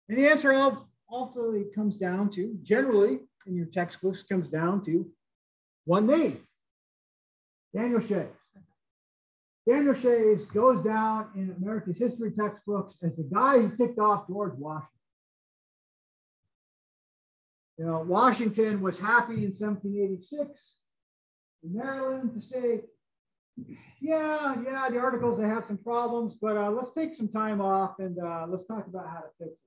And the answer ultimately comes down to, generally in your textbooks, comes down to one name, Daniel Shays. Daniel Shays goes down in America's history textbooks as the guy who kicked off George Washington. Washington was happy in 1786 in Maryland to say, yeah, the Articles, they have some problems, but let's take some time off and let's talk about how to fix it.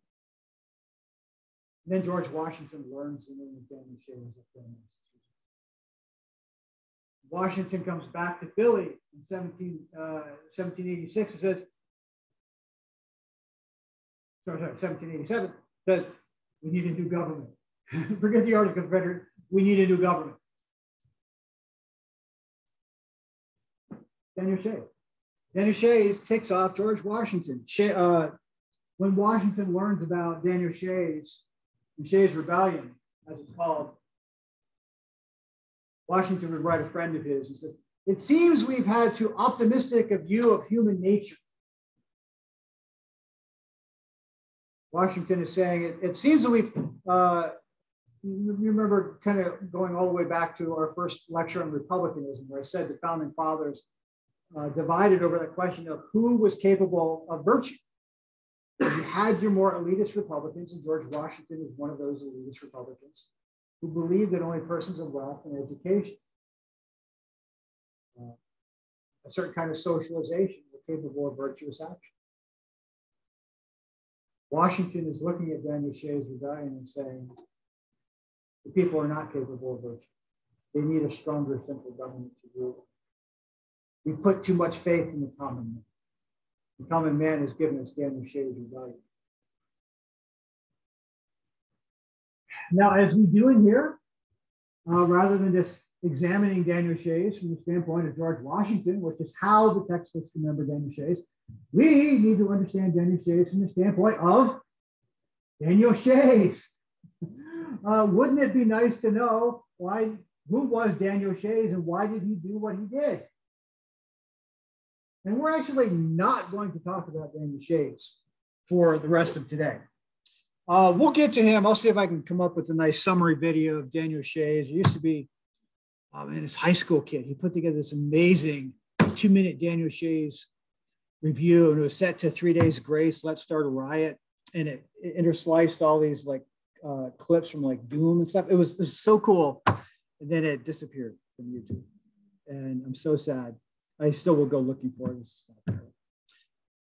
And then George Washington learns the name of Daniel Shays up there in Massachusetts. Washington comes back to Philly in 1786 and says, 1787, says, we need a new government. Forget the Articles of Confederation, we need a new government. Daniel Shays. Daniel Shays takes off George Washington. When Washington learns about Daniel Shays, the Shays Rebellion, as it's called, Washington would write a friend of his and said, it seems we've had too optimistic a view of human nature. Washington is saying, it seems that we've, you remember kind of going all the way back to our first lecture on republicanism, where I said the founding fathers divided over the question of who was capable of virtue. You had your more elitist Republicans, and George Washington was one of those elitist Republicans who believed that only persons of wealth and education, a certain kind of socialization, were capable of virtuous action. Washington is looking at Daniel Shay's rebellion and saying, the people are not capable of virtue. They need a stronger central government to rule. We put too much faith in the common man. The common man has given us Daniel Shay's rebellion. Now, as we do in here, rather than just examining Daniel Shays from the standpoint of George Washington, which is how the textbooks remember Daniel Shays, we need to understand Daniel Shays from the standpoint of Daniel Shays. Wouldn't it be nice to know who was Daniel Shays and why did he do what he did? And we're actually not going to talk about Daniel Shays for the rest of today. We'll get to him. I'll see if I can come up with a nice summary video of Daniel Shays. It used to be his high school kid. He put together this amazing 2-minute Daniel Shays review, and it was set to 3 Days Grace, Let's Start a Riot. And it intersliced all these like clips from like Doom and stuff. It was so cool. And then it disappeared from YouTube. And I'm so sad. I still will go looking for it.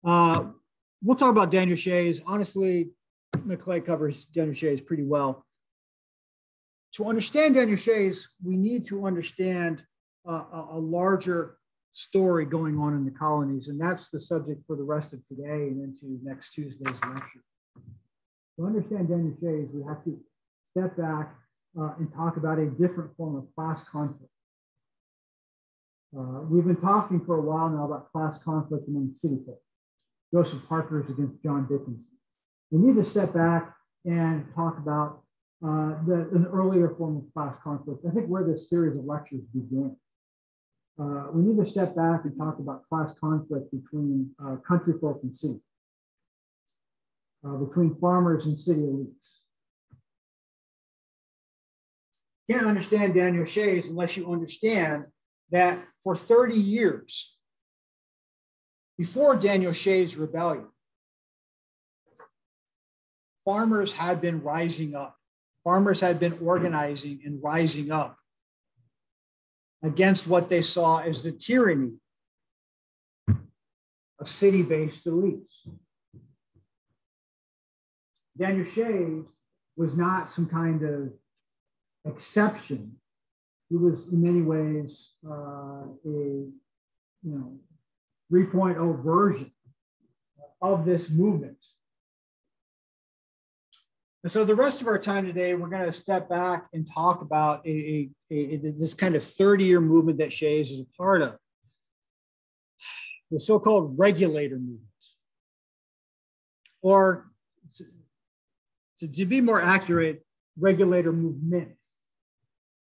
We'll talk about Daniel Shays. Honestly, McClay covers Daniel Shays pretty well. To understand Daniel Shays, we need to understand a larger story going on in the colonies, and that's the subject for the rest of today and into next Tuesday's lecture. To understand Daniel Shays, we have to step back and talk about a different form of class conflict. We've been talking for a while now about class conflict among city folk. Joseph Parker's against John Dickinson. We need to step back and talk about an earlier form of class conflict. I think where this series of lectures began. We need to step back and talk about class conflict between country folk and city, between farmers and city elites. You can't understand Daniel Shays unless you understand that for 30 years, before Daniel Shays' rebellion, farmers had been rising up. Farmers had been organizing and rising up against what they saw as the tyranny of city-based elites. Daniel Shays was not some kind of exception. He was in many ways a 3.0 version of this movement. And so the rest of our time today, we're going to step back and talk about this kind of 30-year movement that Shays is a part of, the so-called regulator movements. Or to be more accurate, regulator movements.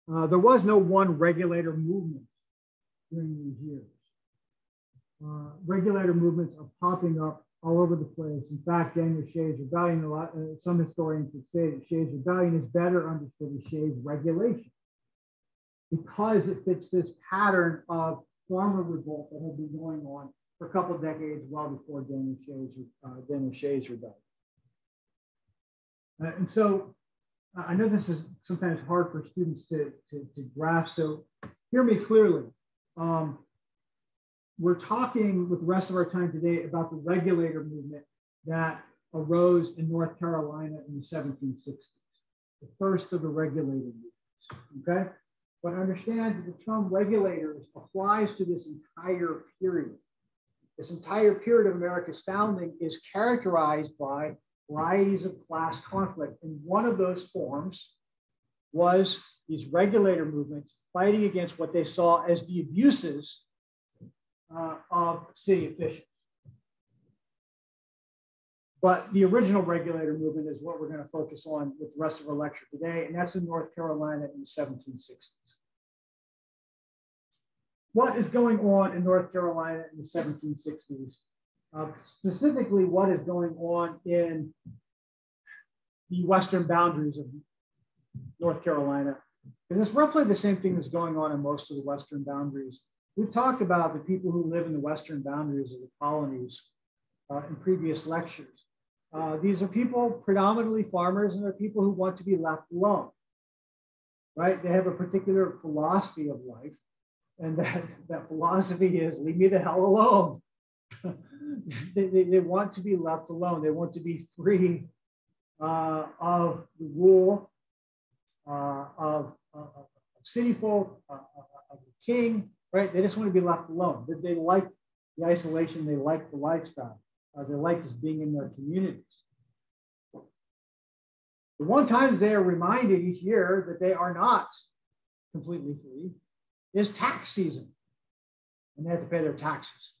There was no one regulator movement during these years. Regulator movements are popping up all over the place. In fact, Daniel Shays' rebellion, some historians would say that Shays' rebellion is better understood as Shays' regulation because it fits this pattern of farmer revolt that had been going on for a couple of decades well before Daniel Shays' rebellion. And so I know this is sometimes hard for students to grasp, so hear me clearly. We're talking with the rest of our time today about the regulator movement that arose in North Carolina in the 1760s, the first of the regulator movements, okay? But understand that the term regulators applies to this entire period. This entire period of America's founding is characterized by varieties of class conflict. And one of those forms was these regulator movements fighting against what they saw as the abuses of city officials. But the original regulator movement is what we're going to focus on with the rest of our lecture today, and that's in North Carolina in the 1760s. What is going on in North Carolina in the 1760s? Specifically, what is going on in the western boundaries of North Carolina? Because it's roughly the same thing that's going on in most of the western boundaries. We've talked about the people who live in the western boundaries of the colonies in previous lectures. These are people, predominantly farmers, and they're people who want to be left alone, right? They have a particular philosophy of life, and that philosophy is leave me the hell alone. They want to be left alone. They want to be free of the rule of city folk, of the king, right? They just want to be left alone. They like the isolation. They like the lifestyle. They like just being in their communities. The one time they are reminded each year that they are not completely free is tax season, and they have to pay their taxes.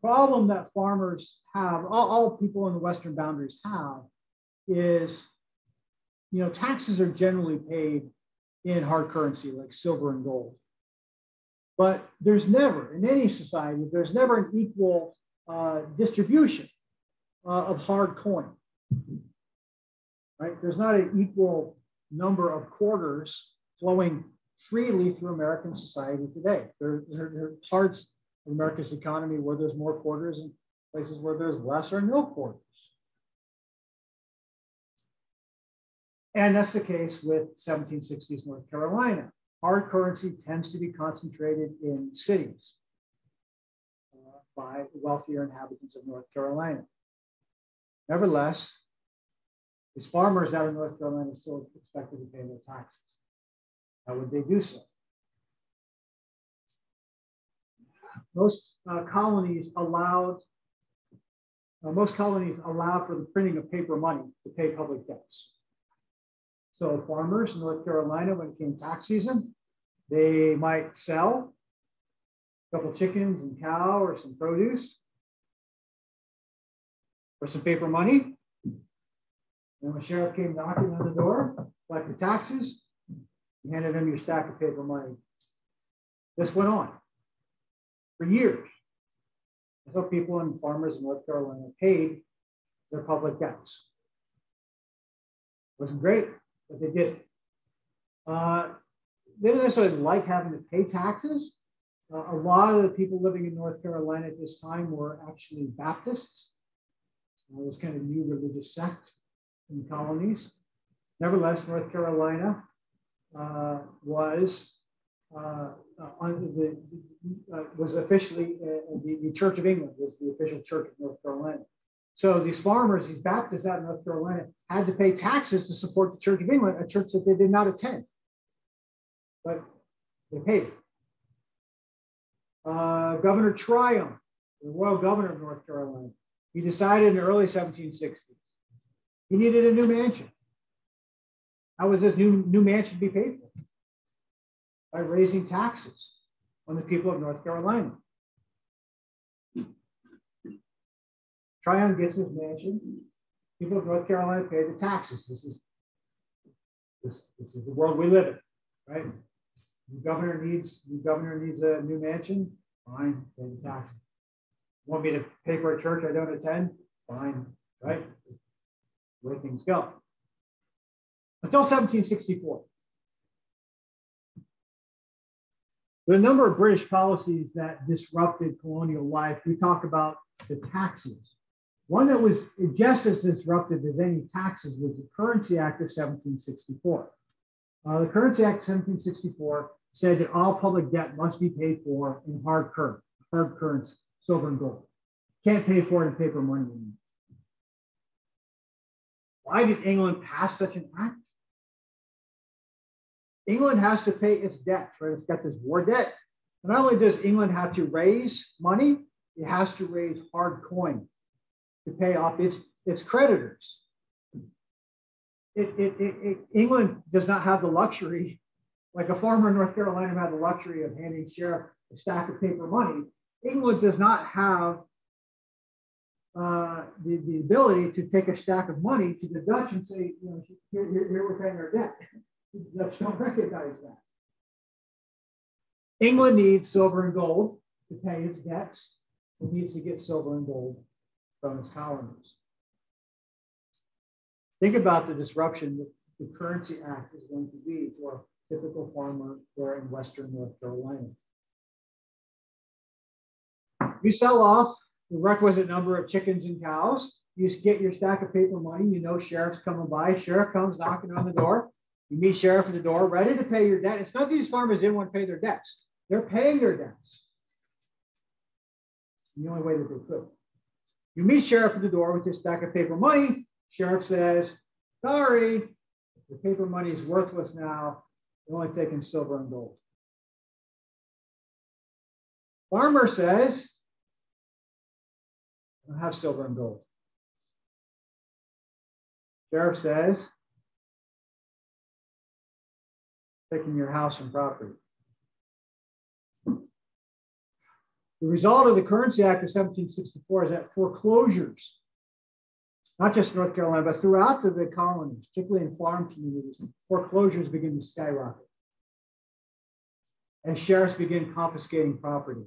Problem that farmers have, all people in the Western boundaries have, is, taxes are generally paid in hard currency like silver and gold. But there's never, in any society, there's never an equal distribution of hard coin, right? There's not an equal number of quarters flowing freely through American society today. There are parts of America's economy where there's more quarters and places where there's less or no quarters. And that's the case with 1760s North Carolina. Hard currency tends to be concentrated in cities by wealthier inhabitants of North Carolina. Nevertheless, these farmers out of North Carolina still expected to pay their taxes. How would they do so? Most colonies allowed for the printing of paper money to pay public debts. So farmers in North Carolina, when it came tax season, they might sell a couple chickens and cow or some produce or some paper money. And when the sheriff came knocking on the door, collected taxes, you handed them your stack of paper money. This went on for years. So people and farmers in North Carolina paid their public debts. Wasn't great, but they did. They didn't necessarily like having to pay taxes. A lot of the people living in North Carolina at this time were actually Baptists. This kind of new religious sect in the colonies. Nevertheless, North Carolina was officially the Church of England was the official church of North Carolina. So these farmers, these Baptists out in North Carolina, had to pay taxes to support the Church of England, a church that they did not attend, but they paid it. Governor Tryon, the royal governor of North Carolina, he decided in the early 1760s he needed a new mansion. How was this new mansion be paid for? By raising taxes on the people of North Carolina. Tryon gets his mansion. People of North Carolina pay the taxes. This is the world we live in, right? The governor needs a new mansion. Fine, pay the taxes. Want me to pay for a church I don't attend? Fine, right? The way things go. Until 1764. There are a number of British policies that disrupted colonial life. We talk about the taxes. One that was just as disruptive as any taxes was the Currency Act of 1764. The Currency Act of 1764 said that all public debt must be paid for in hard currency, silver and gold. Can't pay for it in paper money anymore. Why did England pass such an act? England has to pay its debts, right? It's got this war debt. And not only does England have to raise money, it has to raise hard coin to pay off its creditors. England does not have the luxury, like a farmer in North Carolina had the luxury of handing sheriff a stack of paper money. England does not have the ability to take a stack of money to the Dutch and say, here we're paying our debt. The Dutch don't recognize that. England needs silver and gold to pay its debts. It needs to get silver and gold from its colonies. Think about the disruption that the Currency Act is going to be to our typical farmer there in Western North Carolina. You sell off the requisite number of chickens and cows. You get your stack of paper money. You know sheriff's coming by. Sheriff comes knocking on the door. You meet sheriff at the door, ready to pay your debt. It's not these farmers didn't want to pay their debts. They're paying their debts. The only way that they could. You meet sheriff at the door with your stack of paper money. Sheriff says, sorry, the paper money is worthless now. They're only taking silver and gold. Farmer says, I don't have silver and gold. Sheriff says, taking your house and property. The result of the Currency Act of 1764 is that foreclosures, not just North Carolina, but throughout the colonies, particularly in farm communities, foreclosures begin to skyrocket. And sheriffs begin confiscating property.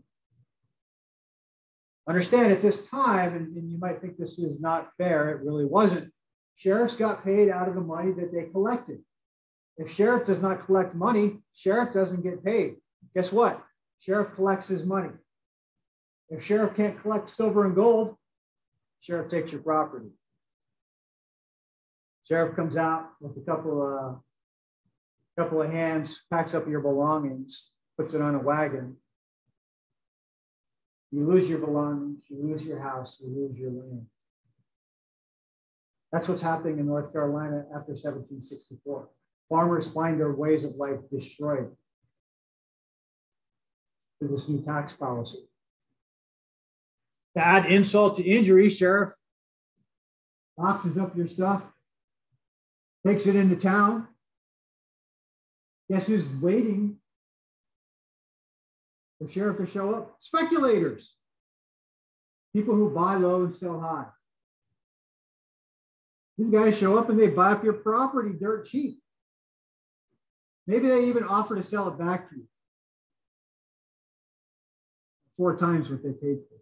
Understand at this time, and you might think this is not fair, it really wasn't, sheriffs got paid out of the money that they collected. If sheriff does not collect money, sheriff doesn't get paid. Guess what? Sheriff collects his money. If sheriff can't collect silver and gold, sheriff takes your property. Sheriff comes out with a couple of hands, packs up your belongings, puts it on a wagon. You lose your belongings, you lose your house, you lose your land. That's what's happening in North Carolina after 1764. Farmers find their ways of life destroyed through this new tax policy. To add insult to injury, sheriff boxes up your stuff, takes it into town. Guess who's waiting for sheriff to show up? Speculators. People who buy low and sell high. These guys show up and they buy up your property dirt cheap. Maybe they even offer to sell it back to you. 4 times what they paid for.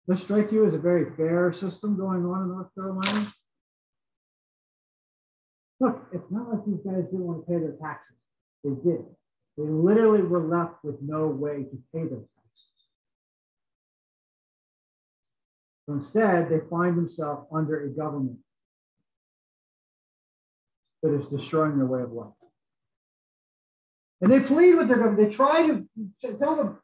Does this strike you as a very fair system going on in North Carolina? Look, it's not like these guys didn't want to pay their taxes. They did. They literally were left with no way to pay their taxes. So instead, they find themselves under a government that is destroying their way of life. And they plead with their government. They try to tell them,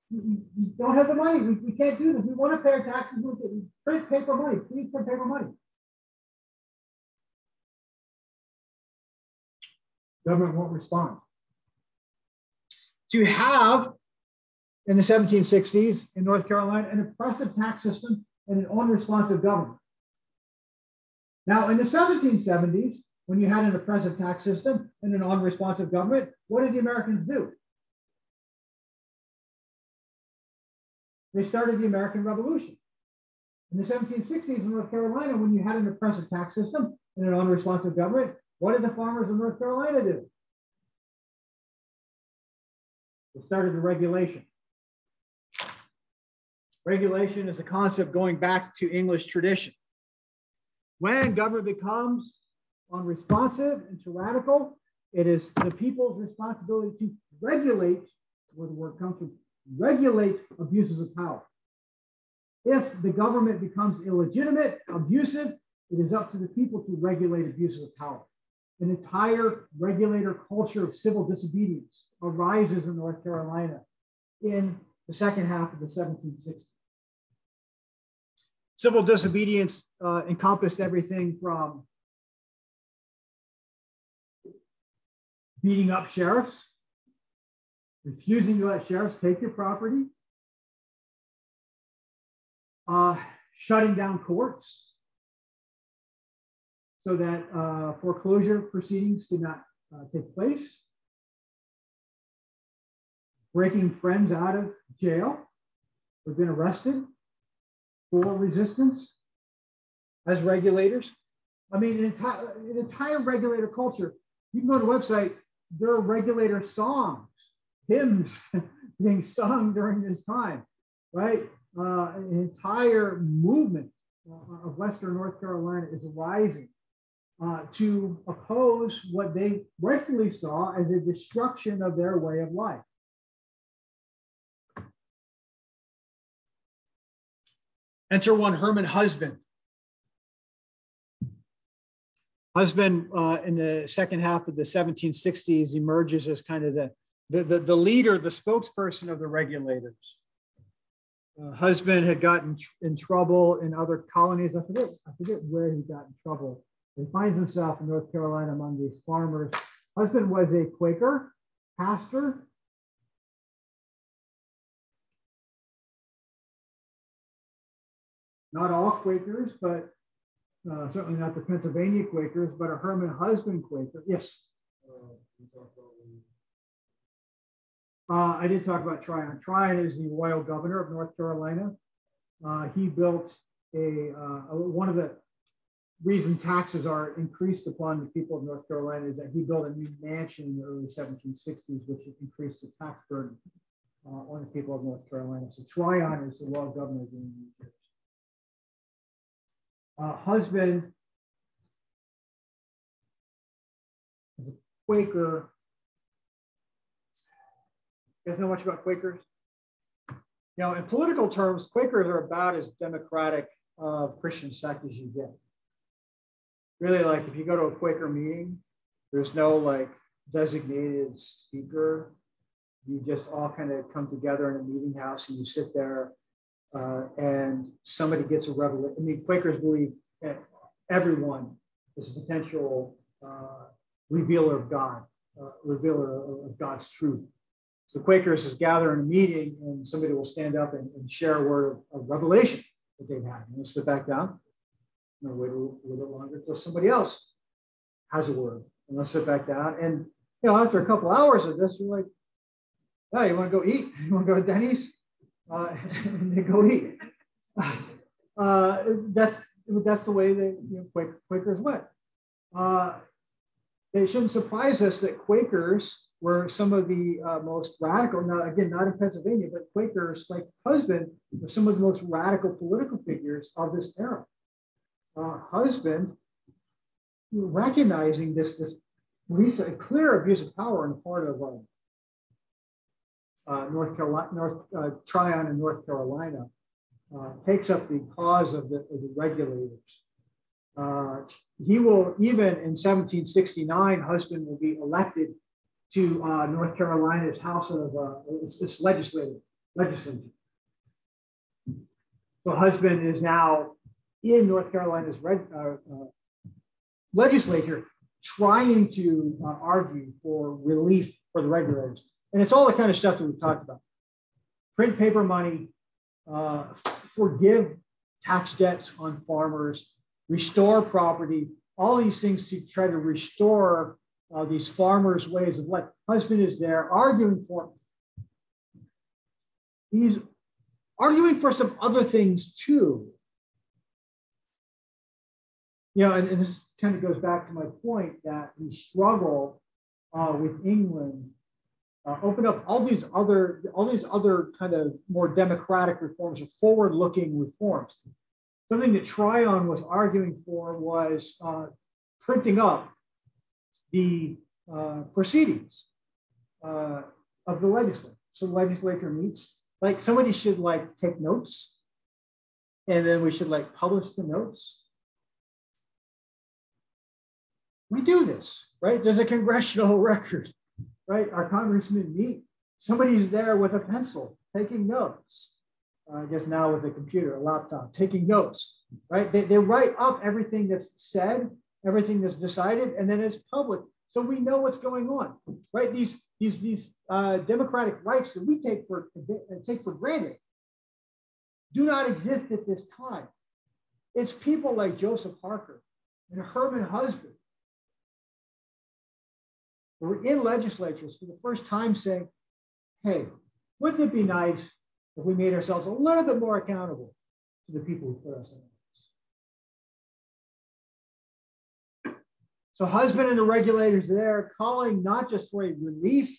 we don't have the money. We can't do this. We want to pay our taxes. We print paper money. Please print paper money. Government won't respond. To have, in the 1760s in North Carolina, an oppressive tax system and an unresponsive government. Now, in the 1770s, when you had an oppressive tax system and an unresponsive government, what did the Americans do? They started the American Revolution. In the 1760s in North Carolina, when you had an oppressive tax system and an unresponsive government, what did the farmers of North Carolina do? They started the regulation. Regulation is a concept going back to English tradition. When government becomes unresponsive and tyrannical, it is the people's responsibility to regulate, where the word comes from, regulate abuses of power. If the government becomes illegitimate, abusive, it is up to the people to regulate abuses of power. An entire regulator culture of civil disobedience arises in North Carolina in the second half of the 1760s. Civil disobedience encompassed everything from beating up sheriffs, refusing to let sheriffs take your property, shutting down courts so that foreclosure proceedings did not take place, breaking friends out of jail who've been arrested for resistance as regulators. I mean, an entire regulator culture. You can go to the website, there are regulator songs, hymns being sung during this time, right? An entire movement of Western North Carolina is arising to oppose what they rightfully saw as a destruction of their way of life. Enter one Herman Husband. Husband, in the second half of the 1760s, emerges as kind of the leader, the spokesperson of the regulators. Husband had gotten in trouble in other colonies. I forget where he got in trouble. He finds himself in North Carolina among these farmers. Husband was a Quaker pastor. Not all Quakers, but certainly not the Pennsylvania Quakers, but a Herman Husband Quaker. Yes. I did talk about Tryon. Tryon is the royal governor of North Carolina. He built one of the reason taxes are increased upon the people of North Carolina is that he built a new mansion in the early 1760s, which increased the tax burden on the people of North Carolina. So Tryon is the royal governor of the New Jersey. Husband is a Quaker. You guys know much about Quakers? You know, in political terms, Quakers are about as democratic Christian sect as you get. Really, like if you go to a Quaker meeting, there's no like designated speaker. You just all kind of come together in a meeting house and you sit there and somebody gets a revelation. I mean, Quakers believe that everyone is a potential revealer of God, revealer of God's truth. So Quakers is gather in a meeting and somebody will stand up and share a word of revelation that they've had. And they'll sit back down. And wait a little bit longer until somebody else has a word. And they'll sit back down. And you know, after a couple hours of this, you're like, "Oh, you want to go eat? You want to go to Denny's?" And they go eat. That's the way Quakers went. It shouldn't surprise us that Quakers were some of the most radical. Now, again, not in Pennsylvania, but Quakers like Husband were some of the most radical political figures of this era. Husband, recognizing this clear abuse of power on the part of Tryon in North Carolina, takes up the cause of the regulators. He will, even in 1769, Husband will be elected to North Carolina's House of its legislature. So Husband is now in North Carolina's legislature trying to argue for relief for the regulators. And it's all the kind of stuff that we've talked about. Print paper money, forgive tax debts on farmers, restore property, all these things to try to restore these farmers' ways of life. Husband is there arguing for, he's arguing for some other things too. You know, and this kind of goes back to my point that the struggle with England opened up all these other kind of more democratic reforms or forward-looking reforms. Something that Tryon was arguing for was printing up the proceedings of the legislature. So the legislature meets, like somebody should like take notes, and then we should like publish the notes. We do this, right? There's a congressional record, right? Our congressmen meet. Somebody's there with a pencil taking notes. I guess now with a computer, a laptop, taking notes, right? They write up everything that's said, everything that's decided, and then it's public. So we know what's going on, right? These democratic rights that we take for granted do not exist at this time. It's people like Joseph Harker and Herman Husband who were in legislatures for the first time saying, hey, wouldn't it be nice if we made ourselves a little bit more accountable to the people who put us in office? So Husband and the regulators there calling not just for a relief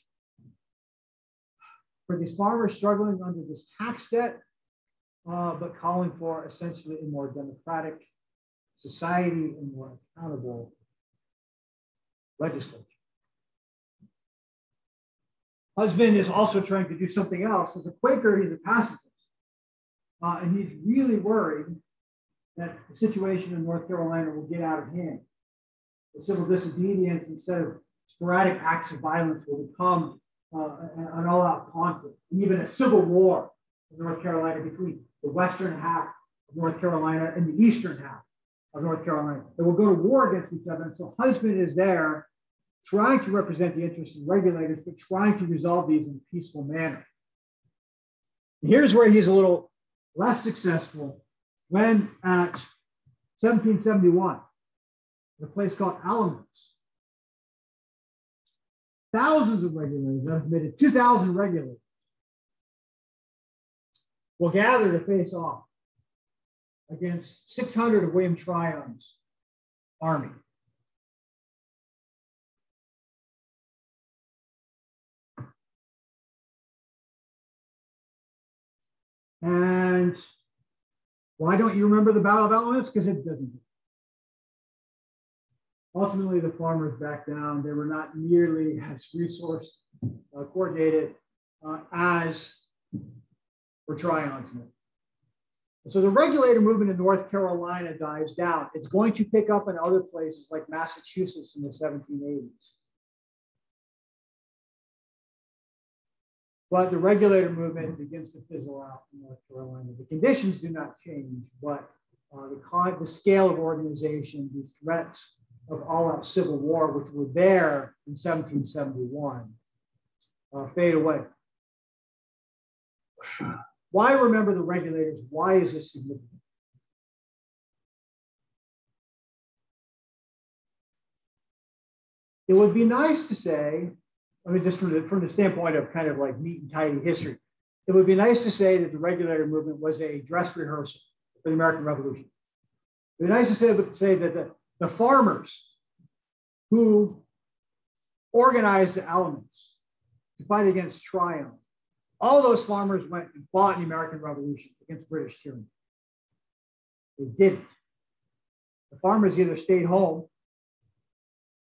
for these farmers struggling under this tax debt, but calling for essentially a more democratic society and more accountable legislature. Husband is also trying to do something else. As a Quaker, he's a pacifist. And he's really worried that the situation in North Carolina will get out of hand. The civil disobedience, instead of sporadic acts of violence, will become an all-out conflict, and even a civil war in North Carolina between the western half of North Carolina and the eastern half of North Carolina. They will go to war against each other. And so husband is there trying to represent the interests of regulators, but trying to resolve these in a peaceful manner. And here's where he's a little less successful when at 1771, at a place called Alamance, thousands of regulators, estimated 2,000 regulators, will gather to face off against 600 of William Tryon's army. And why don't you remember the Battle of Alamance? Because it doesn't. Ultimately, the farmers backed down. They were not nearly as resourced, coordinated as were Tryon's men. So the regulator movement in North Carolina dies down. It's going to pick up in other places like Massachusetts in the 1780s. But the regulator movement begins to fizzle out in North Carolina. The conditions do not change, but the scale of organization, the threats of all-out civil war, which were there in 1771, fade away. Why remember the regulators? Why is this significant? It would be nice to say, I mean, just from the standpoint of kind of like neat and tidy history, it would be nice to say that the regulator movement was a dress rehearsal for the American Revolution. It would be nice to say that the farmers who organized the Alamance to fight against Tryon, all those farmers went and fought in the American Revolution against British tyranny. They didn't. The farmers either stayed home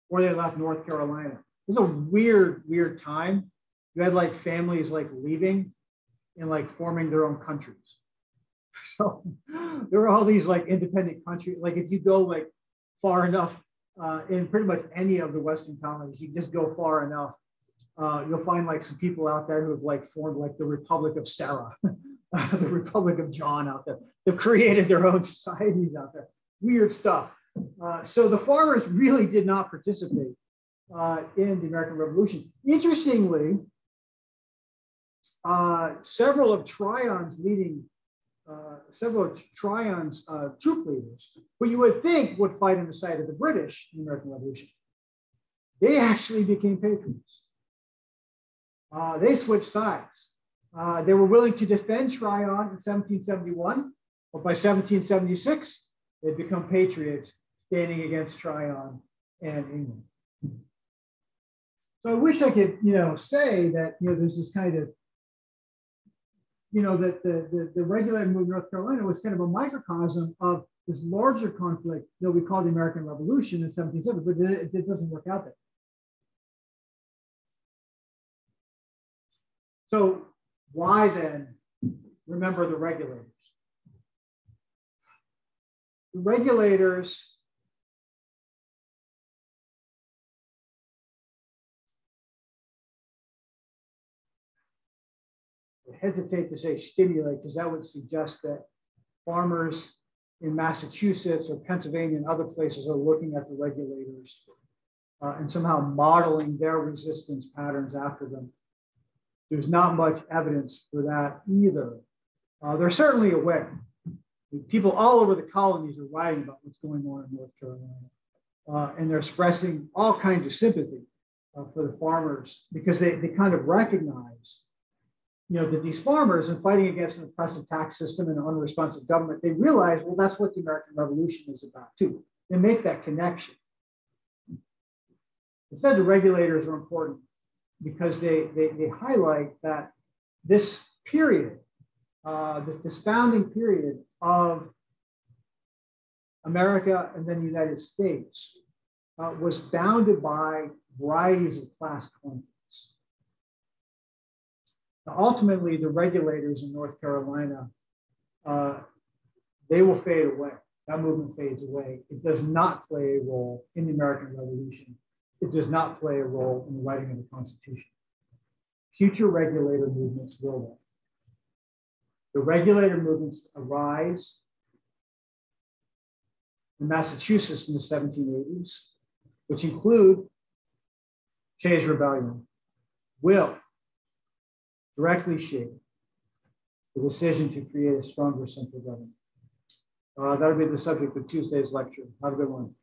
or they left North Carolina. It was a weird, weird time. You had like families like leaving and like forming their own countries. So there were all these like independent countries. Like if you go like far enough in pretty much any of the Western colonies, you just go far enough, you'll find like some people out there who have like formed like the Republic of Sarah, the Republic of John out there. They've created their own societies out there. Weird stuff. So the farmers really did not participate in the American Revolution. Interestingly, several of Tryon's troop leaders, who you would think would fight on the side of the British in the American Revolution, they actually became patriots. They switched sides. They were willing to defend Tryon in 1771, but by 1776, they'd become patriots standing against Tryon and England. So I wish I could, say that, there's this kind of, that the regulator movement in North Carolina was kind of a microcosm of this larger conflict that we call the American Revolution in 1770, but it doesn't work out there. So why then remember the regulators? The regulators I hesitate to say stimulate because that would suggest that farmers in Massachusetts or Pennsylvania and other places are looking at the regulators and somehow modeling their resistance patterns after them. There's not much evidence for that either. They're certainly aware. People all over the colonies are writing about what's going on in North Carolina. And they're expressing all kinds of sympathy for the farmers because they kind of recognize that these farmers, in fighting against an oppressive tax system and an unresponsive government, they realize, well, that's what the American Revolution is about too. They make that connection. Instead, the regulators are important because they highlight that this period, this founding period of America and then the United States was bounded by varieties of class conflicts. Now, ultimately, the regulators in North Carolina, they will fade away. That movement fades away. It does not play a role in the American Revolution. It does not play a role in the writing of the Constitution. Future regulator movements will. The regulator movements arise in Massachusetts in the 1780s, which include Shays' Rebellion, will directly shape the decision to create a stronger central government. That'll be the subject of Tuesday's lecture. Have a good one.